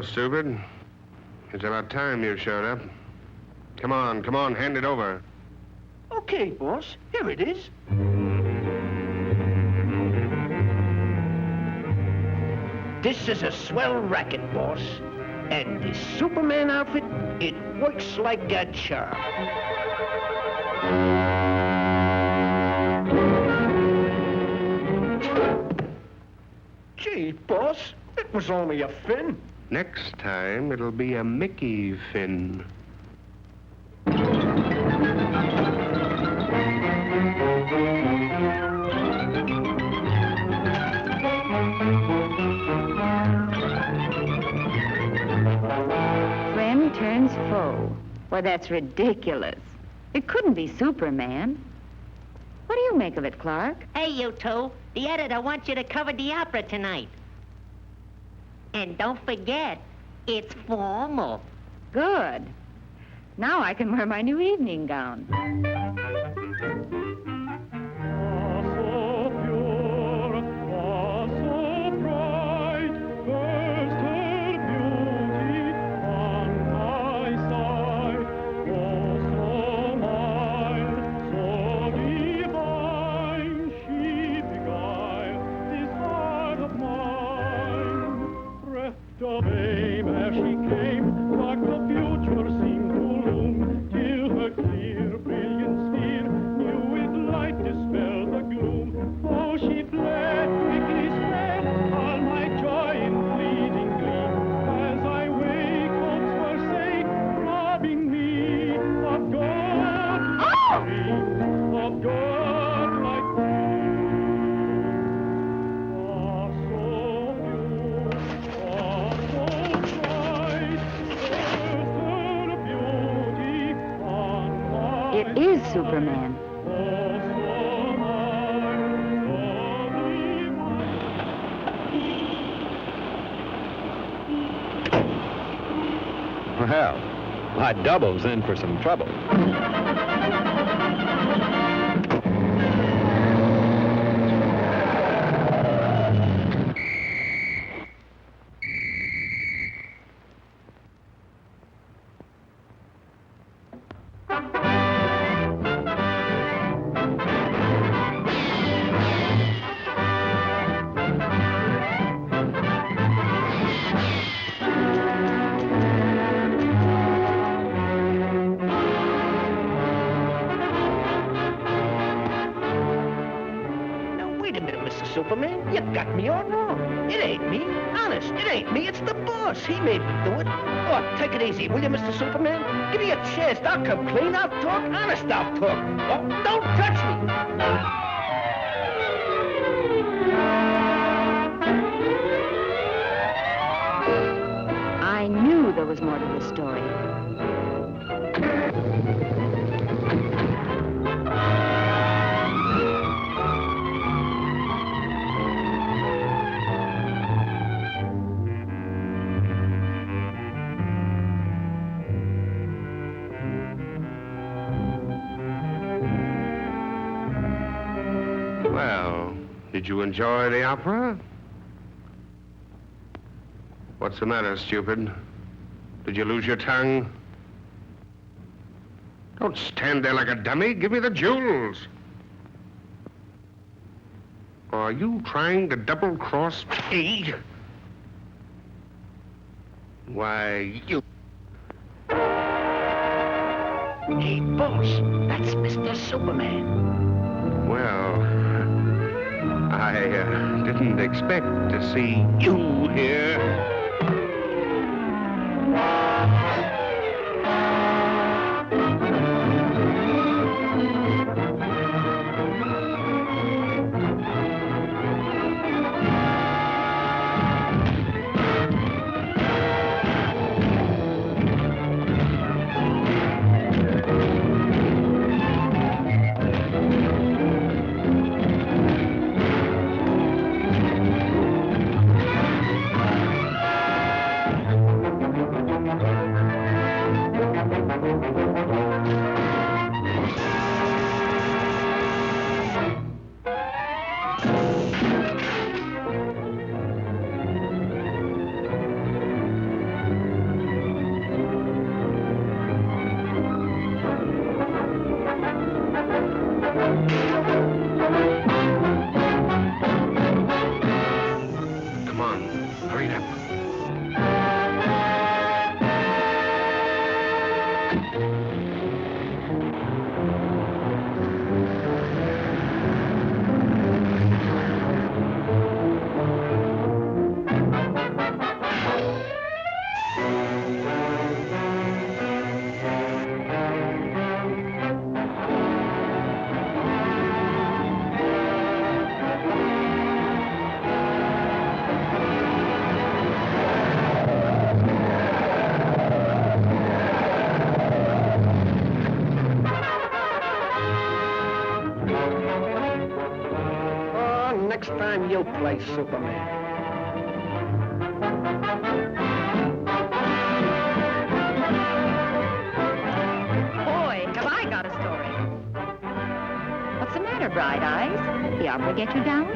P: Stupid. It's about time you showed up. Come on, hand it over.
F: Okay, boss. Here it is. This is a swell racket, boss. And this Superman outfit, it works like a charm. Gee, boss, it was only a fin.
P: Next time, it'll be a Mickey fin.
I: Friend turns foe. Well, that's ridiculous. It couldn't be Superman. What do you make of it, Clark?
S: Hey, you two. The editor wants you to cover the opera tonight. And don't forget, it's formal.
I: Good. Now I can wear my new evening gown.
H: The babe as she came, like the future seemed to loom, till her clear, brilliant sphere knew with light dispel the gloom. Oh, she fled, quickly spread, all my joy in fleeting gleam, as I wake, hopes forsake, robbing me of God, dreams of God like dreams.
I: It is Superman.
K: Well, my double's in for some trouble.
F: Superman. You got me all wrong. It ain't me. Honest, it ain't me. It's the boss. He made me do it. Oh, take it easy, will you, Mr. Superman? Give me a chance. I'll come clean. I'll talk. Honest, I'll talk. Oh, don't touch me.
I: I knew there was more to the story.
P: Well, did you enjoy the opera? What's the matter, stupid? Did you lose your tongue? Don't stand there like a dummy. Give me the jewels. Are you trying to double-cross me? Why, you...
F: Hey, boss, that's Mr. Superman.
P: Well, I didn't expect to see you here.
F: Next time you'll play Superman.
I: Boy, have I got a story. What's the matter, Bright Eyes? The opera get you down?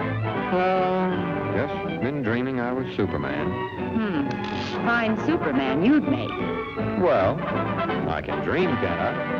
Q: Just been dreaming I was Superman.
I: Fine Superman you'd make.
Q: Well, I can dream, can't I?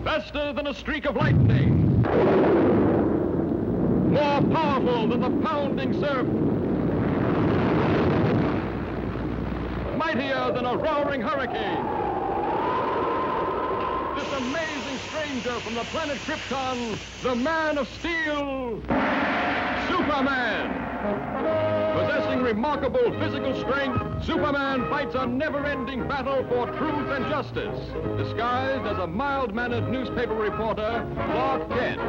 H: Faster than a streak of lightning. More powerful than the pounding surf. Mightier than a roaring hurricane. This amazing stranger from the planet Krypton, the Man of Steel, Superman. Possessing remarkable physical strength, Superman fights a never-ending battle for truth and justice, disguised as a mild-mannered newspaper reporter, Clark Kent.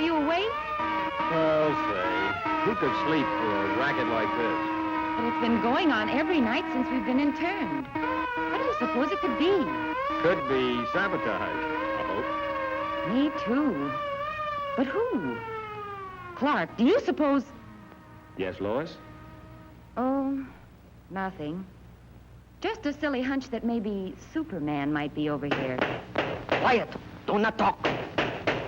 E: you awake?
N: Well, say, who could sleep for a racket like this?
I: But it's been going on every night since we've been interned. What do you suppose it could be?
N: Could be sabotage, I hope.
I: Me too. But who? Clark, do you suppose...
N: Yes, Lois?
I: Oh, nothing. Just a silly hunch that maybe Superman might be over here.
F: Quiet. Do not talk.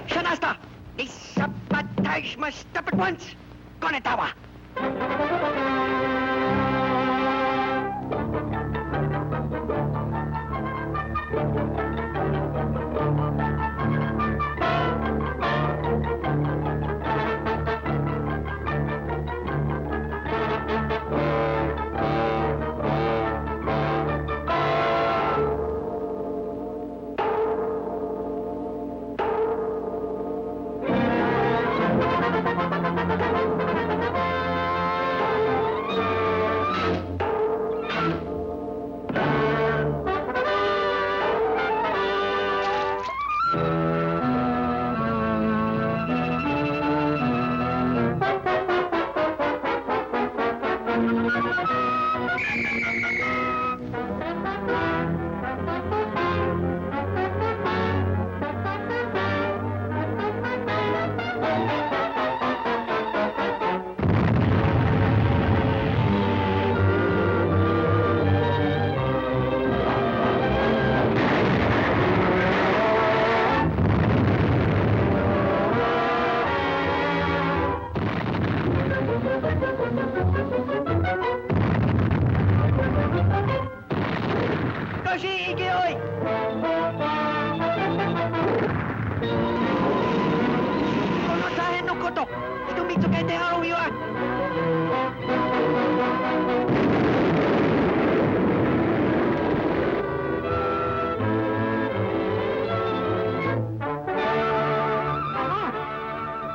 F: Shanasta! The sabotage must stop at once. Konetawa!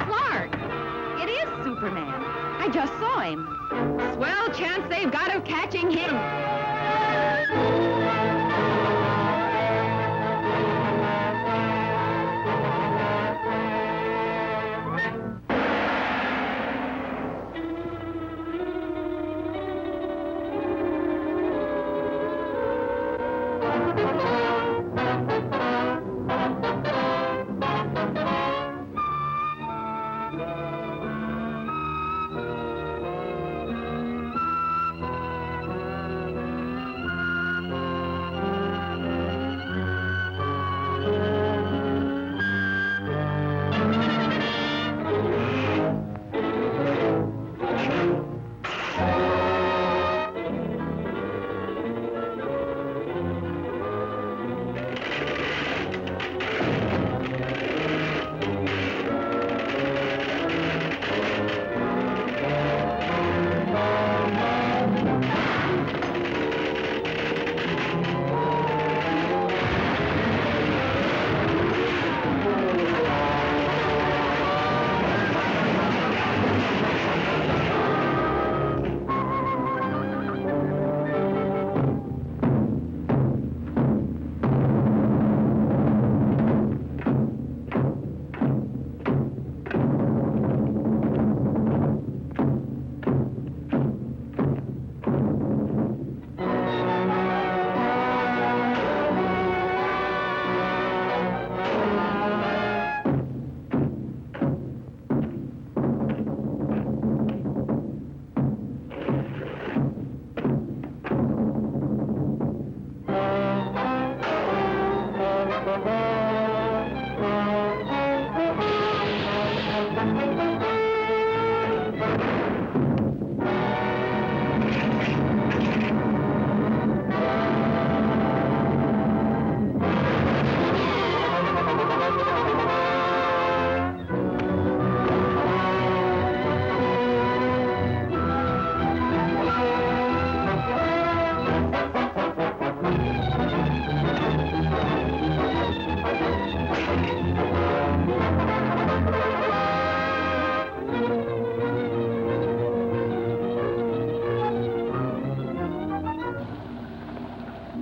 I: Clark! It is Superman. I just saw him. Swell chance they've got of catching him.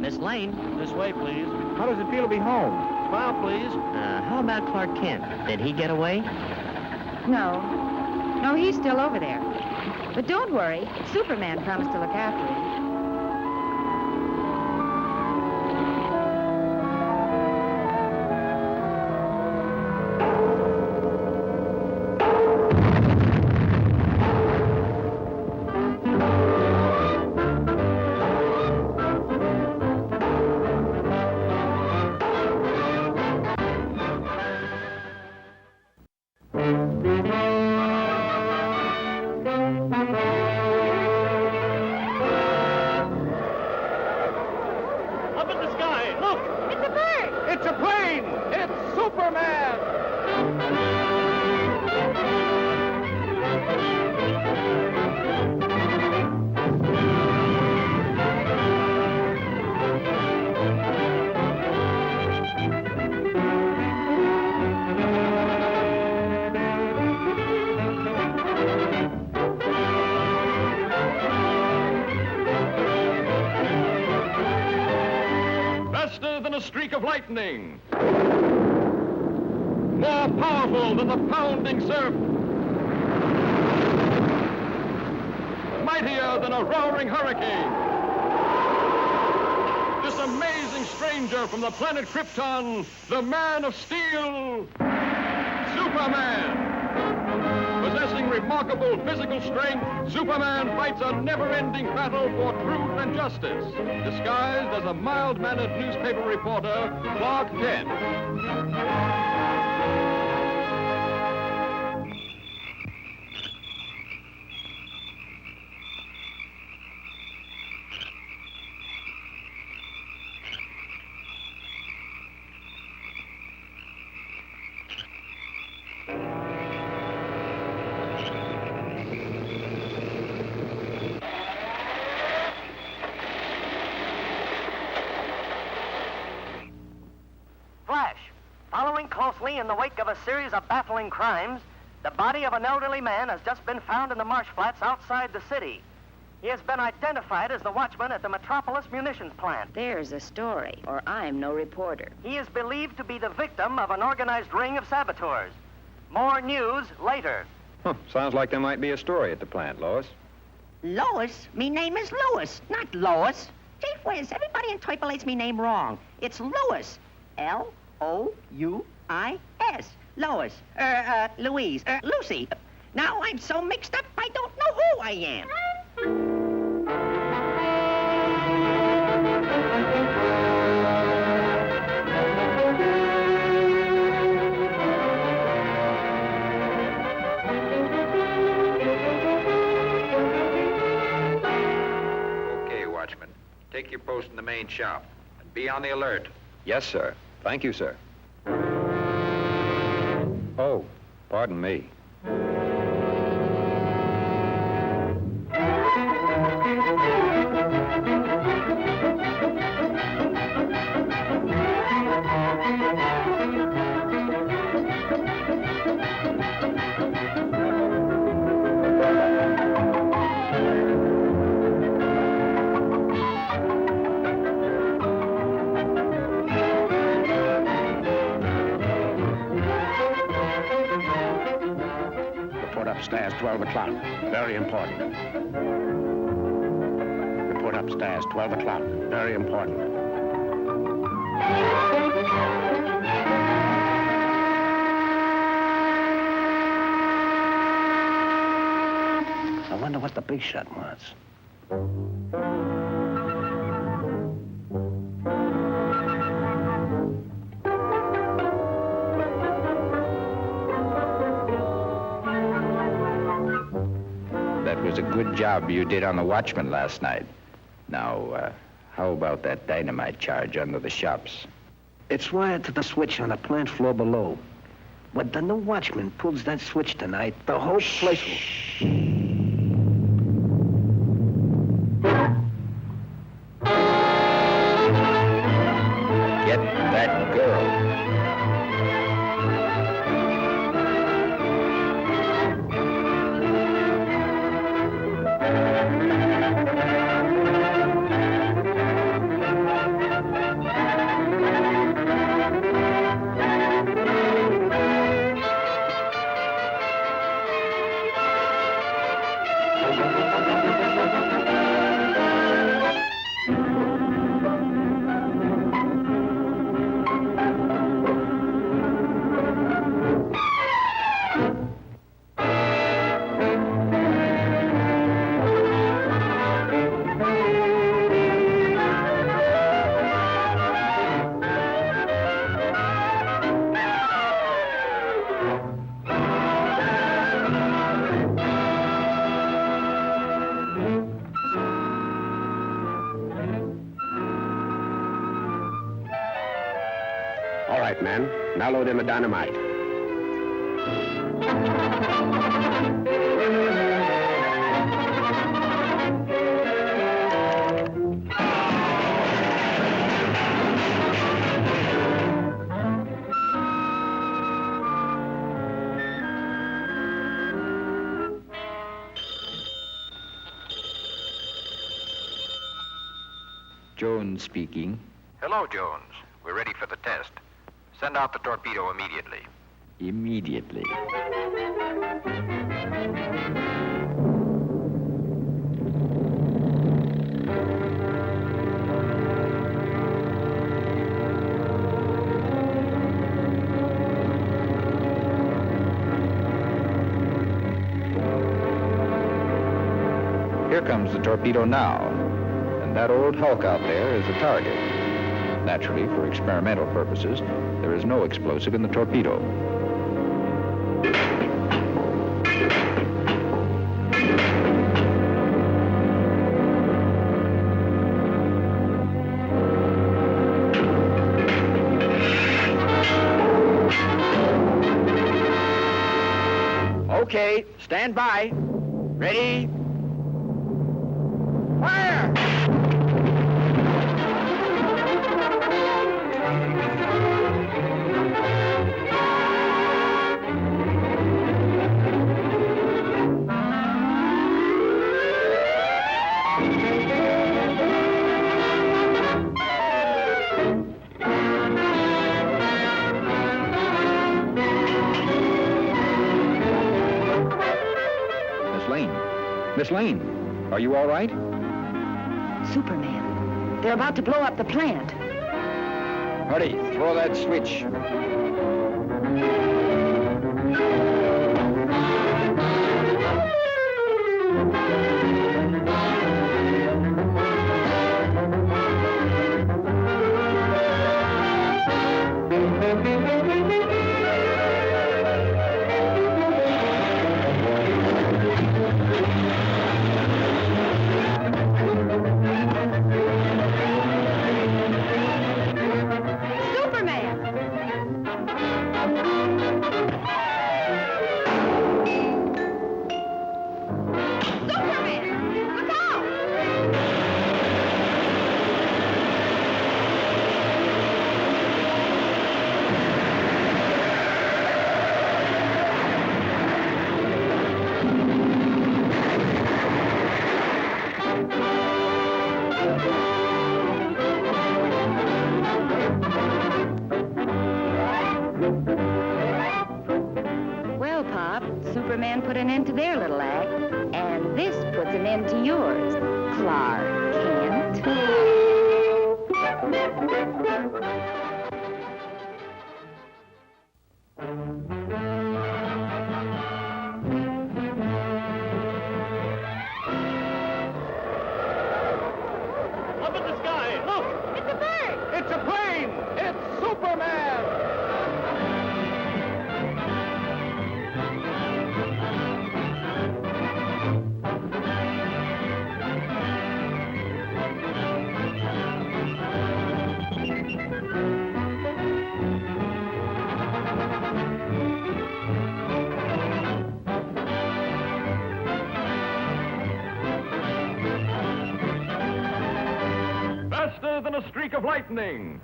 R: Miss Lane.
M: This way, please. How does it feel to be home? Smile, please.
R: How about Clark Kent? Did he get away?
I: No, he's still over there. But don't worry, Superman promised to look after him.
H: Up in the sky, look!
E: It's a bird!
H: It's a plane! It's Superman! Faster than a streak of lightning. More powerful than the pounding surf. Mightier than a roaring hurricane. This amazing stranger from the planet Krypton, the Man of Steel, Superman. Possessing remarkable physical strength, Superman fights a never-ending battle for truth and justice, disguised as a mild-mannered newspaper reporter, Clark Kent.
F: Flash, following closely in the wake of a series of baffling crimes, the body of an elderly man has just been found in the marsh flats outside the city. He has been identified as the watchman at the Metropolis munitions plant.
I: There's a story, or I'm no reporter.
F: He is believed to be the victim of an organized ring of saboteurs. More news later.
K: Sounds like there might be a story at the plant, Lois.
S: Lois? Me name is Louis, not Lois. Gee whiz, everybody interpolates me name wrong. It's Louis. L-O-U-I-S. Lois. Louise. Lucy. Now I'm so mixed up, I don't know who I am.
B: Okay, Watchman. Take your post in the main shop and be on the alert.
K: Yes, sir. Thank you, sir. Oh, pardon me.
F: Upstairs, 12 o'clock. Very important. Report upstairs, 12 o'clock. Very important. I wonder what the big shot wants.
B: That was a good job you did on the Watchman last night. Now, how about that dynamite charge under the shops?
F: It's wired to the switch on the plant floor below. When the new watchman pulls that switch tonight, the whole place will...
B: Get that girl.
P: All right, men. Now load in the dynamite.
T: Jones speaking.
B: Hello, Jones. We're ready for the test. Send out the torpedo immediately.
T: Immediately. Here comes the torpedo now. And that old hulk out there is the target. Naturally, for experimental purposes, there is no explosive in the torpedo.
F: Okay, stand by. Ready? Fire!
T: Miss Lane, are you all right?
I: Superman. They're about to blow up the plant.
T: Hurry, throw that switch.
I: Well, Pop, Superman put an end to their little act, and this puts an end to yours, Clark Kent.
H: Up in the sky, look!
F: It's a bird! It's a plane! It's Superman!
H: Faster than a streak of lightning.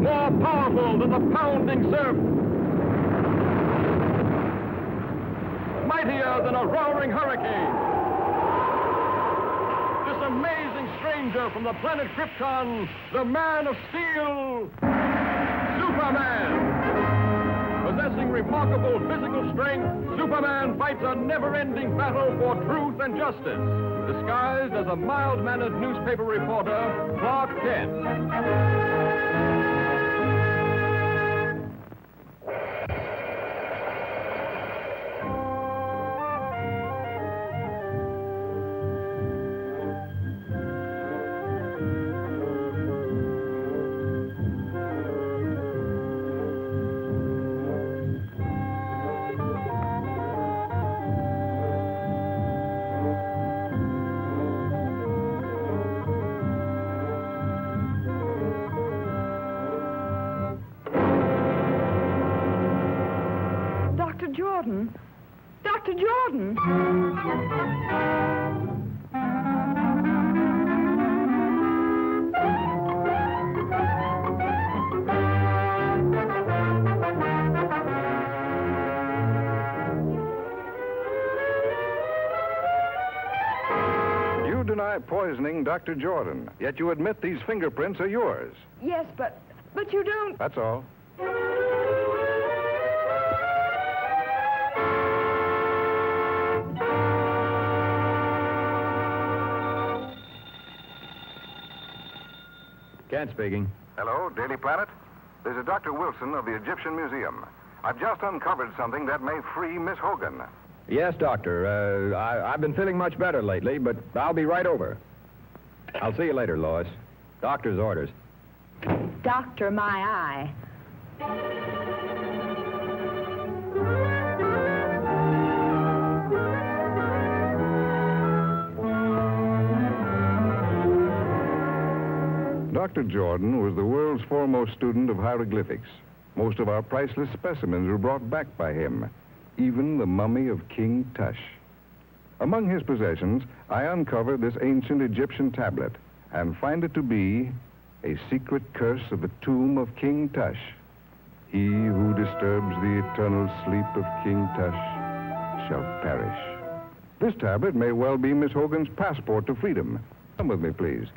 H: More powerful than the pounding surf. Mightier than a roaring hurricane. This amazing stranger from the planet Krypton, the Man of Steel, Superman. Possessing remarkable physical strength, Superman fights a never-ending battle for truth and justice, disguised as a mild-mannered newspaper reporter, Clark Kent.
U: Jordan. Dr. Jordan.
V: You deny poisoning Dr. Jordan, yet you admit these fingerprints are yours.
U: Yes, but you don't.
V: That's all.
Q: Kent speaking.
V: Hello, Daily Planet. This is Dr. Wilson of the Egyptian Museum. I've just uncovered something that may free Miss Hogan.
Q: Yes, Doctor. I've been feeling much better lately, but I'll be right over. I'll see you later, Lois. Doctor's orders.
U: Doctor, my eye.
V: Dr. Jordan was the world's foremost student of hieroglyphics. Most of our priceless specimens were brought back by him, even the mummy of King Tush. Among his possessions, I uncovered this ancient Egyptian tablet and find it to be a secret curse of the tomb of King Tush. He who disturbs the eternal sleep of King Tush shall perish. This tablet may well be Miss Hogan's passport to freedom. Come with me, please.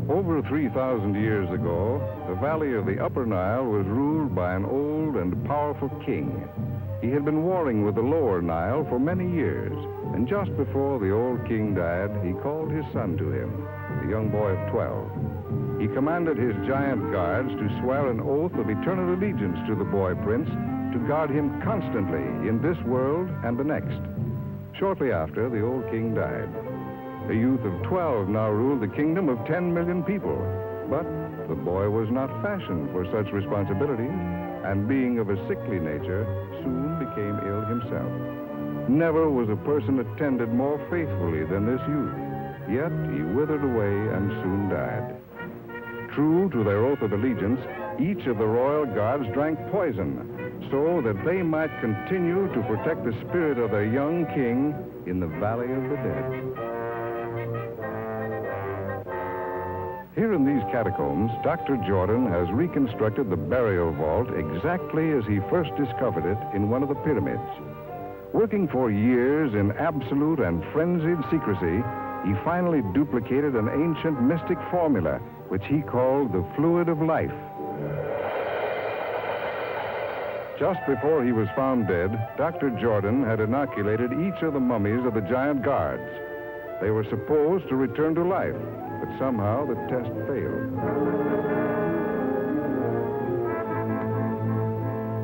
V: Over 3,000 years ago, the valley of the Upper Nile was ruled by an old and powerful king. He had been warring with the Lower Nile for many years, and just before the old king died, he called his son to him, a young boy of 12. He commanded his giant guards to swear an oath of eternal allegiance to the boy prince, to guard him constantly in this world and the next. Shortly after, the old king died. A youth of 12 now ruled the kingdom of 10 million people. But the boy was not fashioned for such responsibility, and being of a sickly nature, soon became ill himself. Never was a person attended more faithfully than this youth, yet he withered away and soon died. True to their oath of allegiance, each of the royal guards drank poison, so that they might continue to protect the spirit of their young king in the Valley of the Dead. Here in these catacombs, Dr. Jordan has reconstructed the burial vault exactly as he first discovered it in one of the pyramids. Working for years in absolute and frenzied secrecy, he finally duplicated an ancient mystic formula, which he called the fluid of life. Just before he was found dead, Dr. Jordan had inoculated each of the mummies of the giant guards. They were supposed to return to life, but somehow the test failed.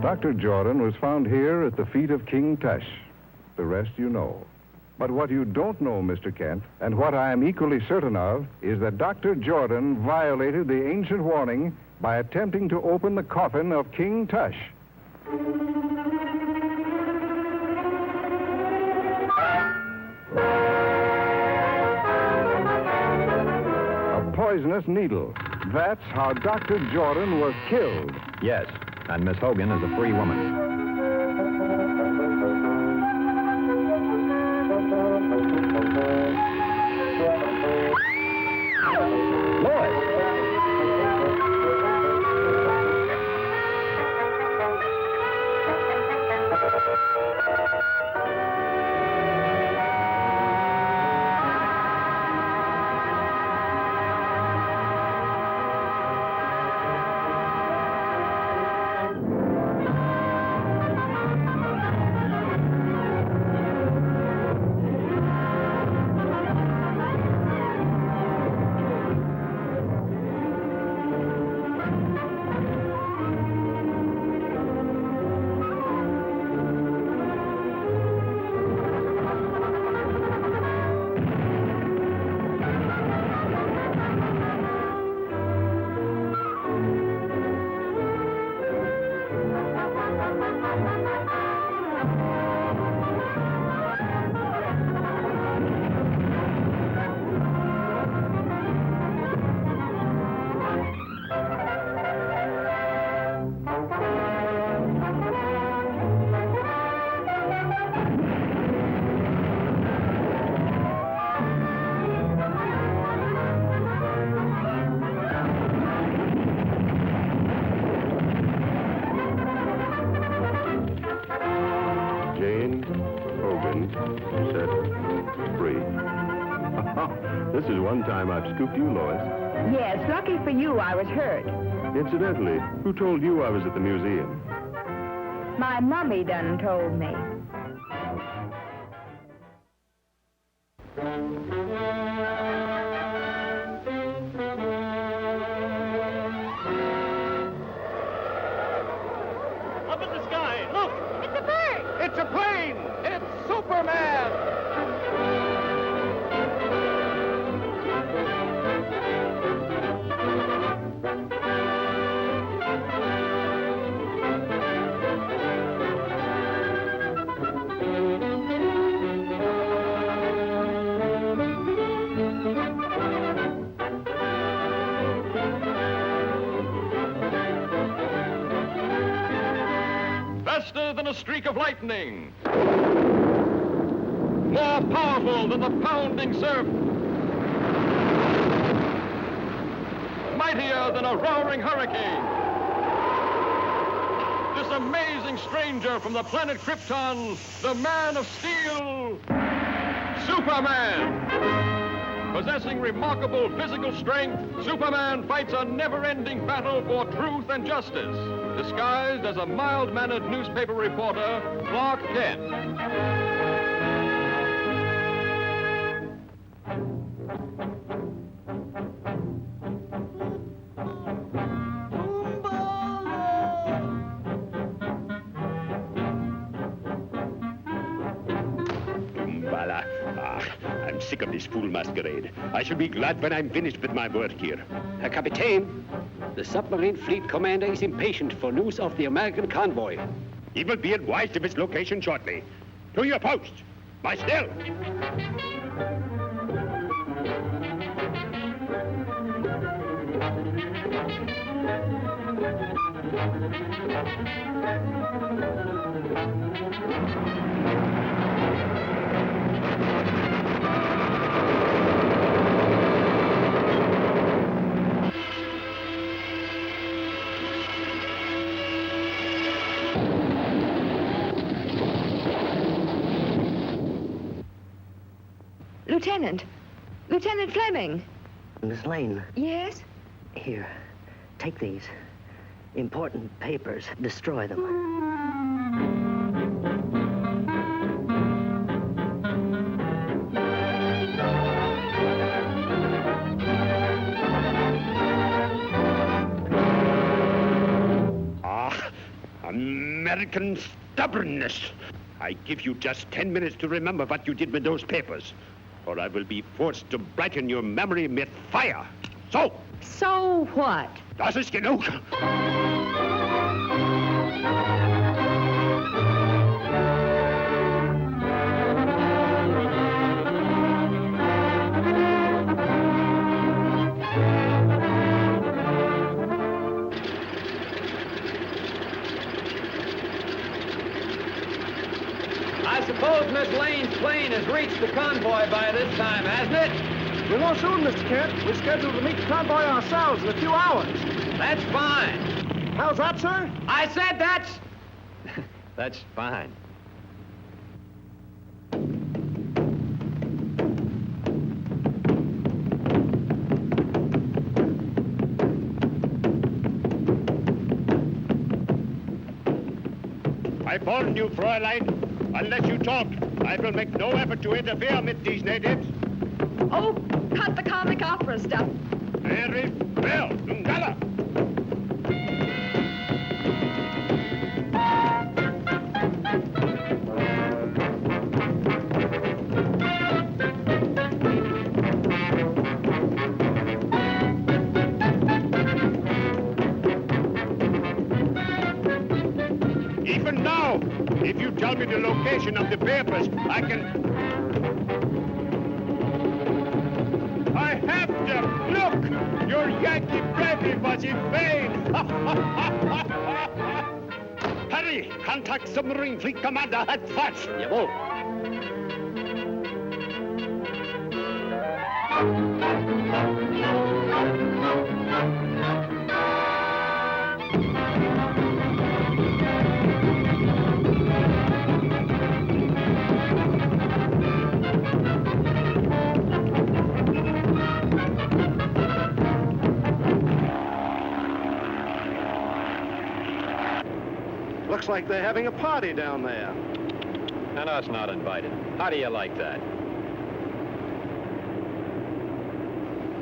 V: Dr. Jordan was found here at the feet of King Tush. The rest you know. But what you don't know, Mr. Kent, and what I am equally certain of, is that Dr. Jordan violated the ancient warning by attempting to open the coffin of King Tush. Poisonous needle. That's how Dr. Jordan was killed.
Q: Yes, and Miss Hogan is a free woman.
G: this is one time I've scooped you, Lois.
U: Yes, lucky for you, I was hurt.
G: Incidentally, who told you I was at the museum?
U: My mummy done told me.
H: Up in the sky, look!
F: It's a bird! It's a plane! It's Superman!
H: Faster than a streak of lightning. More powerful than the pounding surf. Mightier than a roaring hurricane. This amazing stranger from the planet Krypton, the Man of Steel, Superman. Possessing remarkable physical strength, Superman fights a never-ending battle for truth and justice, disguised as a mild-mannered newspaper reporter, Clark Kent.
L: Voila. I'm sick of this fool masquerade. I shall be glad when I'm finished with my work here.
W: Herr Kapitän, the submarine fleet commander is impatient for news of the American convoy.
L: He will be advised of its location shortly. To your post. By still.
U: Lieutenant Fleming.
R: Miss Lane.
U: Yes?
R: Here, take these. Important papers. Destroy them.
L: American stubbornness. I give you just 10 minutes to remember what you did with those papers, or I will be forced to brighten your memory with fire. So!
U: So what?
L: Das ist genug.
K: I suppose Miss Lane's plane has reached the convoy by this time, hasn't it?
F: We won't soon, Mr. Kent. We're scheduled to meet the convoy ourselves in a few hours.
K: That's fine.
F: How's that, sir?
K: I said that's... that's fine.
L: I warn you, Fräulein. Unless you talk, I will make no effort to interfere with these natives.
U: Oh, cut the comic opera stuff.
L: Very well, Ngala. Even now, if you tell me the location of the papers, I can... I have them! Look! Your Yankee bravery was in vain! Hurry! Contact submarine fleet commander at once!
W: Jawohl.
A: Looks like they're having a party down there.
K: And us not invited. How do you like that?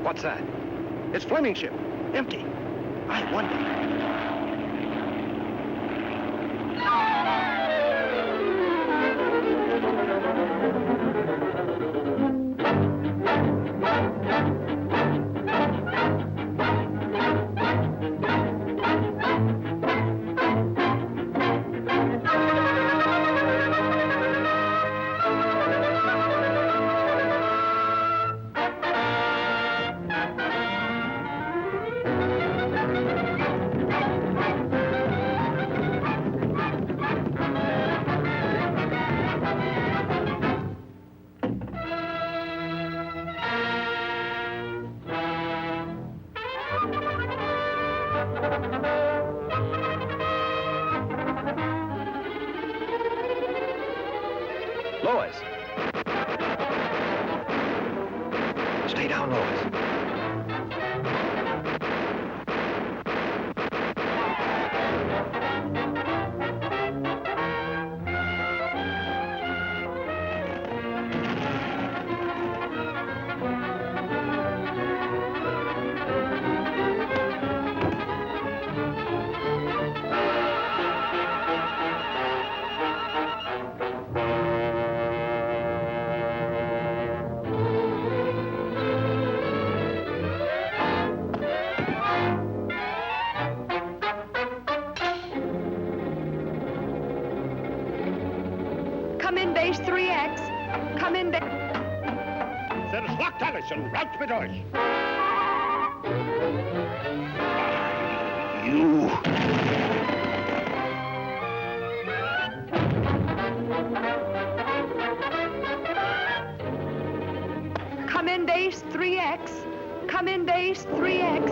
A: What's that? It's Fleming's ship. Empty. I wonder. Lois. Stay down, Lois.
U: Come in, base 3X. Come in, base...
L: There's locked Allison, rout mit euch. You...
U: Come in, base 3X. Come in, base 3X.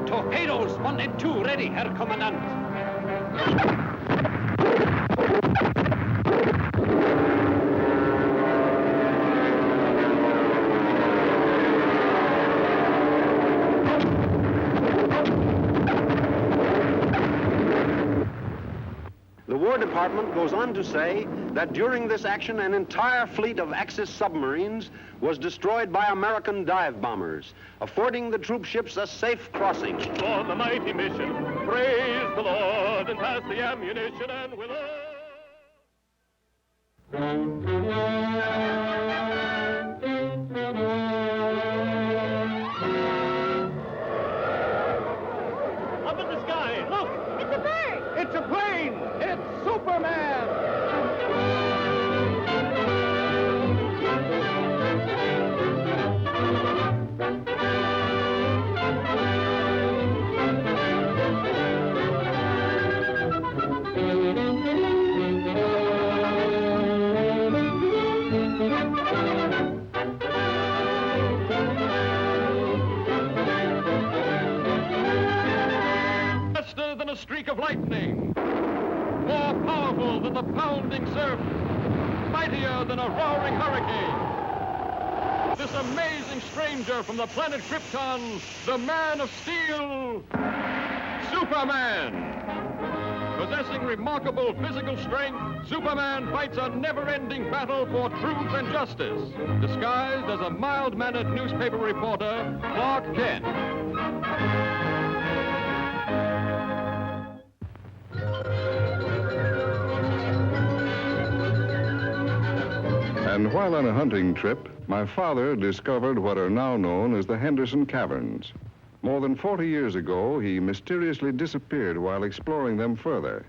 W: Torpedoes 1 and 2 ready, Herr Kommandant.
A: The War Department goes on to say that during this action, an entire fleet of Axis submarines was destroyed by American dive bombers, affording the troop ships a safe crossing.
H: On the mighty mission, praise the Lord, and pass the ammunition, and we'll... Up in the sky, look!
D: It's a bird!
H: It's a plane! It's Superman! Faster than a streak of lightning, more powerful than the pounding surf, mightier than a roaring hurricane. This amazing stranger from the planet Krypton, the Man of Steel, Superman. Possessing remarkable physical strength, Superman fights a never-ending battle for truth and justice, disguised as a mild-mannered newspaper reporter, Clark Kent.
V: And while on a hunting trip, my father discovered what are now known as the Henderson Caverns. More than 40 years ago, he mysteriously disappeared while exploring them further.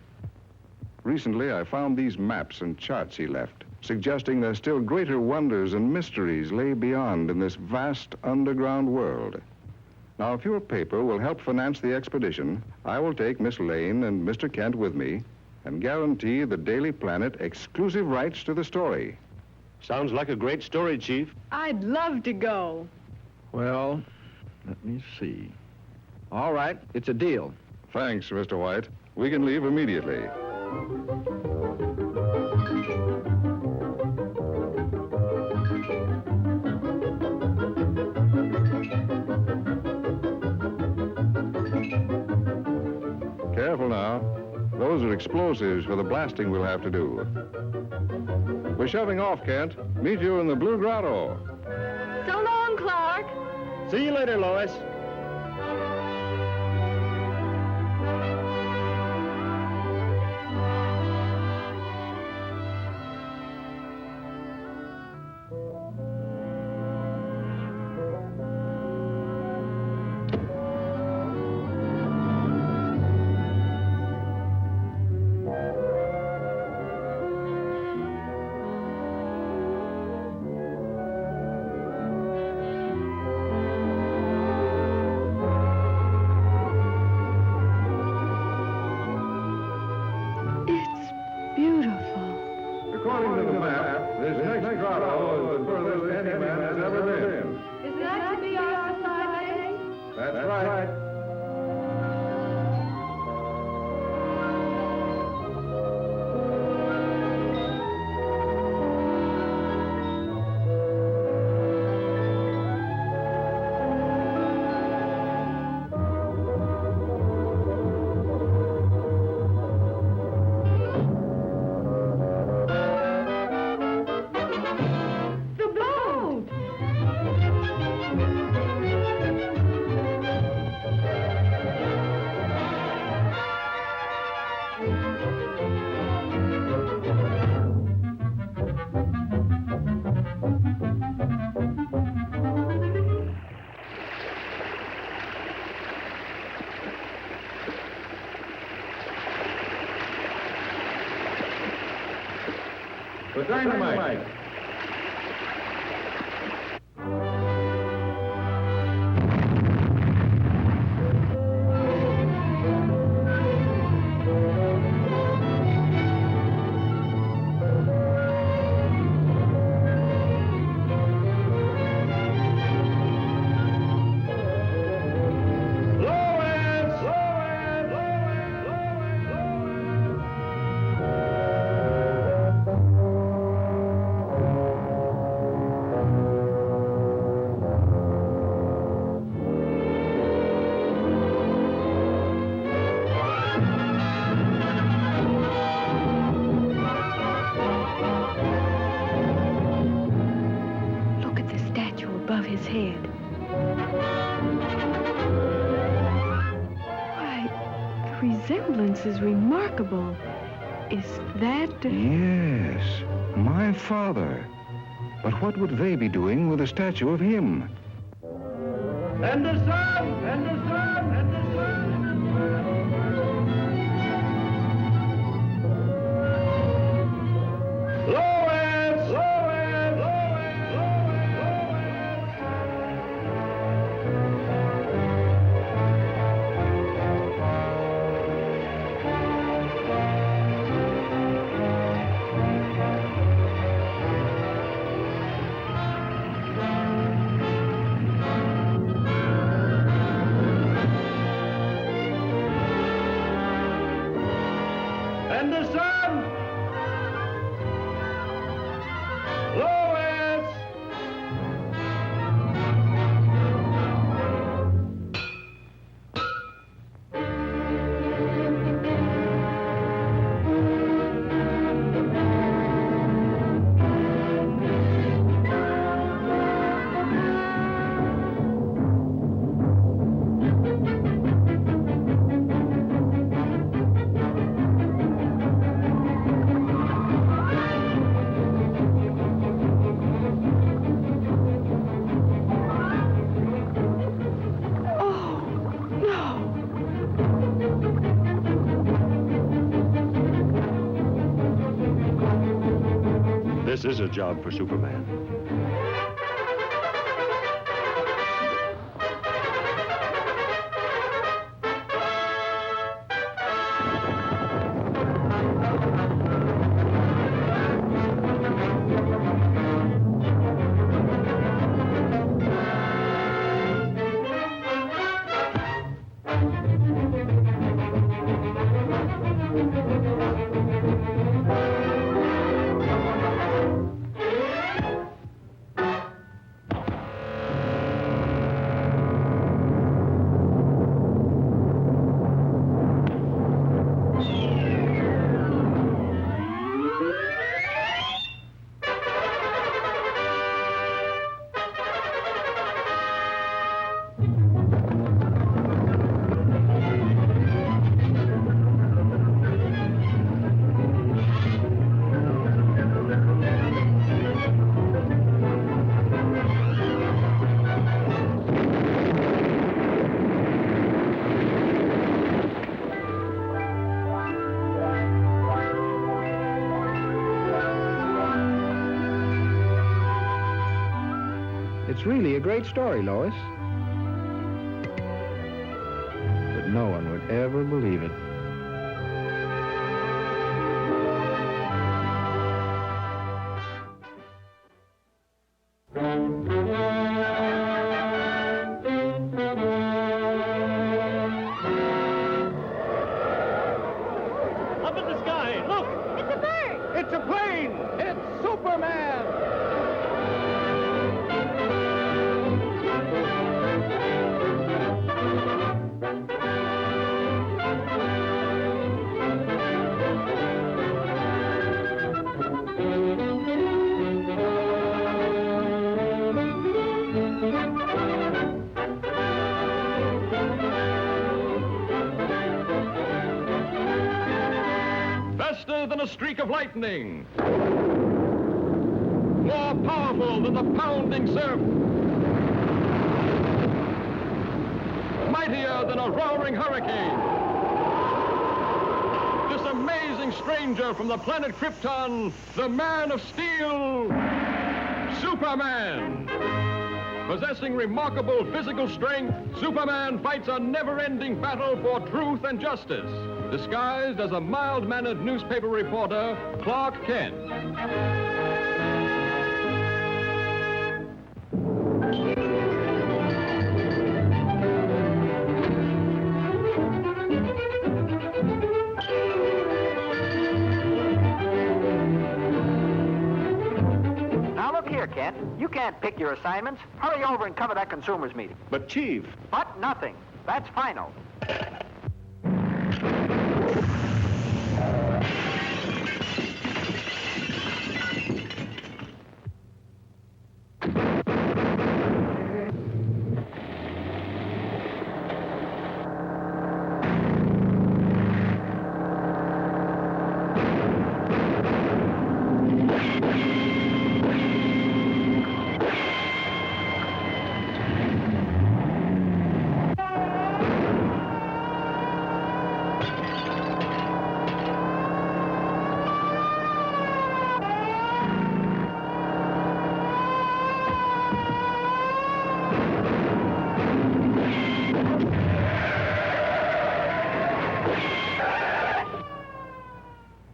V: Recently, I found these maps and charts he left, suggesting that still greater wonders and mysteries lay beyond in this vast underground world. Now, if your paper will help finance the expedition, I will take Miss Lane and Mr. Kent with me and guarantee the Daily Planet exclusive rights to the story.
A: Sounds like a great story, Chief.
U: I'd love to go.
J: Well, let me see. All right, it's a deal.
V: Thanks, Mr. White. We can leave immediately. Those are explosives for the blasting we'll have to do. We're shoving off, Kent. Meet you in the Blue Grotto.
U: So long, Clark.
W: See you later, Lois.
V: According to the map, this next grotto is the furthest any man has ever been.
U: Is that to be our society?
V: That's right. The dynamite.
U: Above his head. Why, the resemblance is remarkable. Is that...
V: Yes, my father. But what would they be doing with a statue of him?
L: And the sun! And the sun! And the sun! Lois! Lois! And the sun! Lois! This is a job for Superman.
T: It's really a great story, Lois. But no one would ever believe it.
H: Up in the sky, look!
D: It's a bird!
H: It's a plane! It's Superman! Faster than a streak of lightning. More powerful than the pounding surf. Mightier than a roaring hurricane. This amazing stranger from the planet Krypton, the Man of Steel, Superman. Possessing remarkable physical strength, Superman fights a never-ending battle for truth and justice, disguised as a mild-mannered newspaper reporter, Clark Kent.
F: Now look here, Kent. You can't pick your assignments. Hurry over and cover that consumers meeting.
L: But, Chief...
F: But nothing. That's final.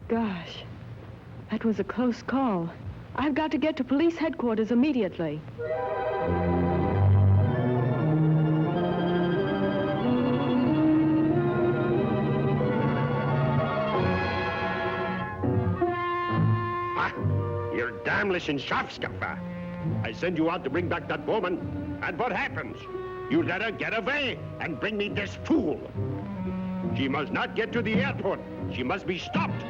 U: Gosh, that was a close call. I've got to get to police headquarters immediately.
L: You're damnation sharpskuffer. I send you out to bring back that woman, and what happens? You let her get away and bring me this fool. She must not get to the airport. She must be stopped.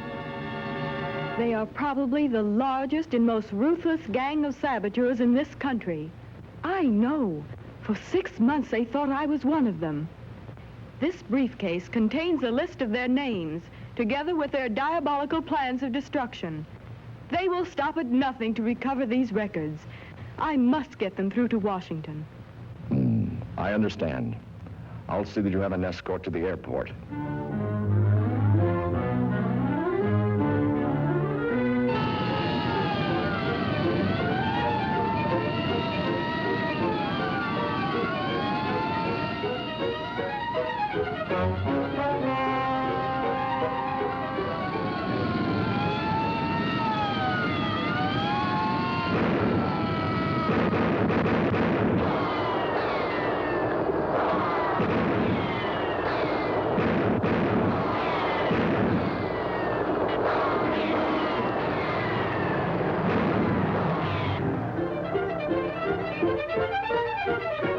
U: They are probably the largest and most ruthless gang of saboteurs in this country. I know. For 6 months they thought I was one of them. This briefcase contains a list of their names, together with their diabolical plans of destruction. They will stop at nothing to recover these records. I must get them through to Washington.
C: I understand. I'll see that you have an escort to the airport.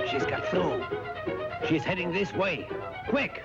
F: She's got through. She's heading this way. Quick!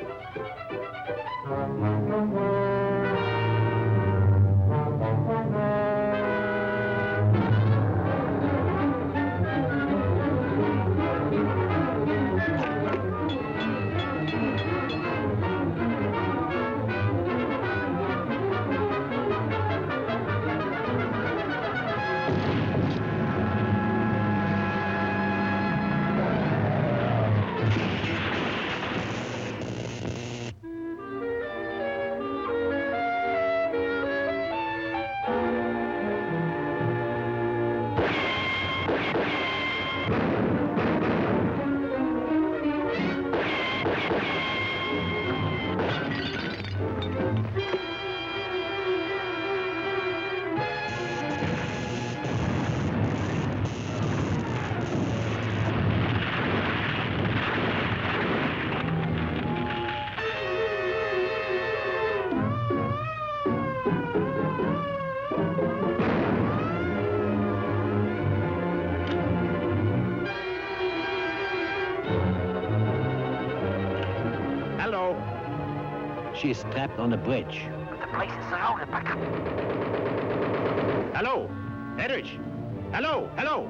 W: She's trapped on the bridge.
F: The place is surrounded by...
L: Hello, Erich. Hello, hello.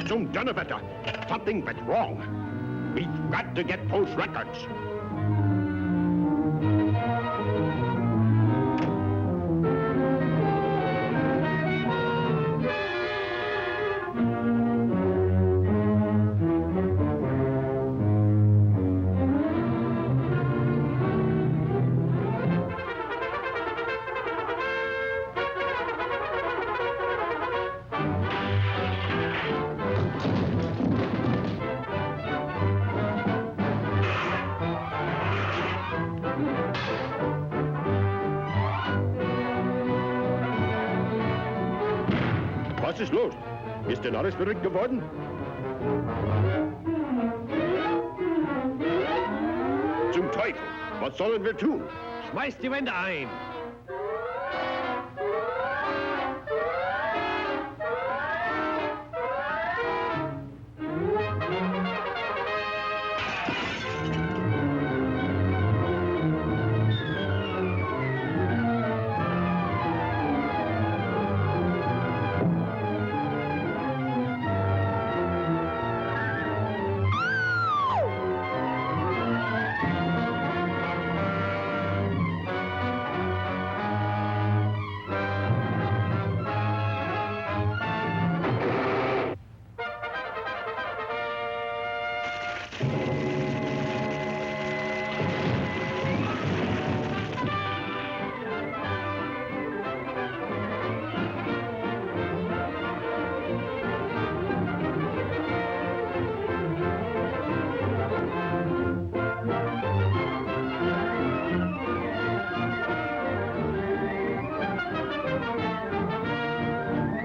L: Zum Donnerwetter. Something went wrong. We've got to get those records. Was ist los? Ist denn alles verrückt geworden? Zum Teufel! Was sollen wir tun?
W: Schmeißt die Wände ein!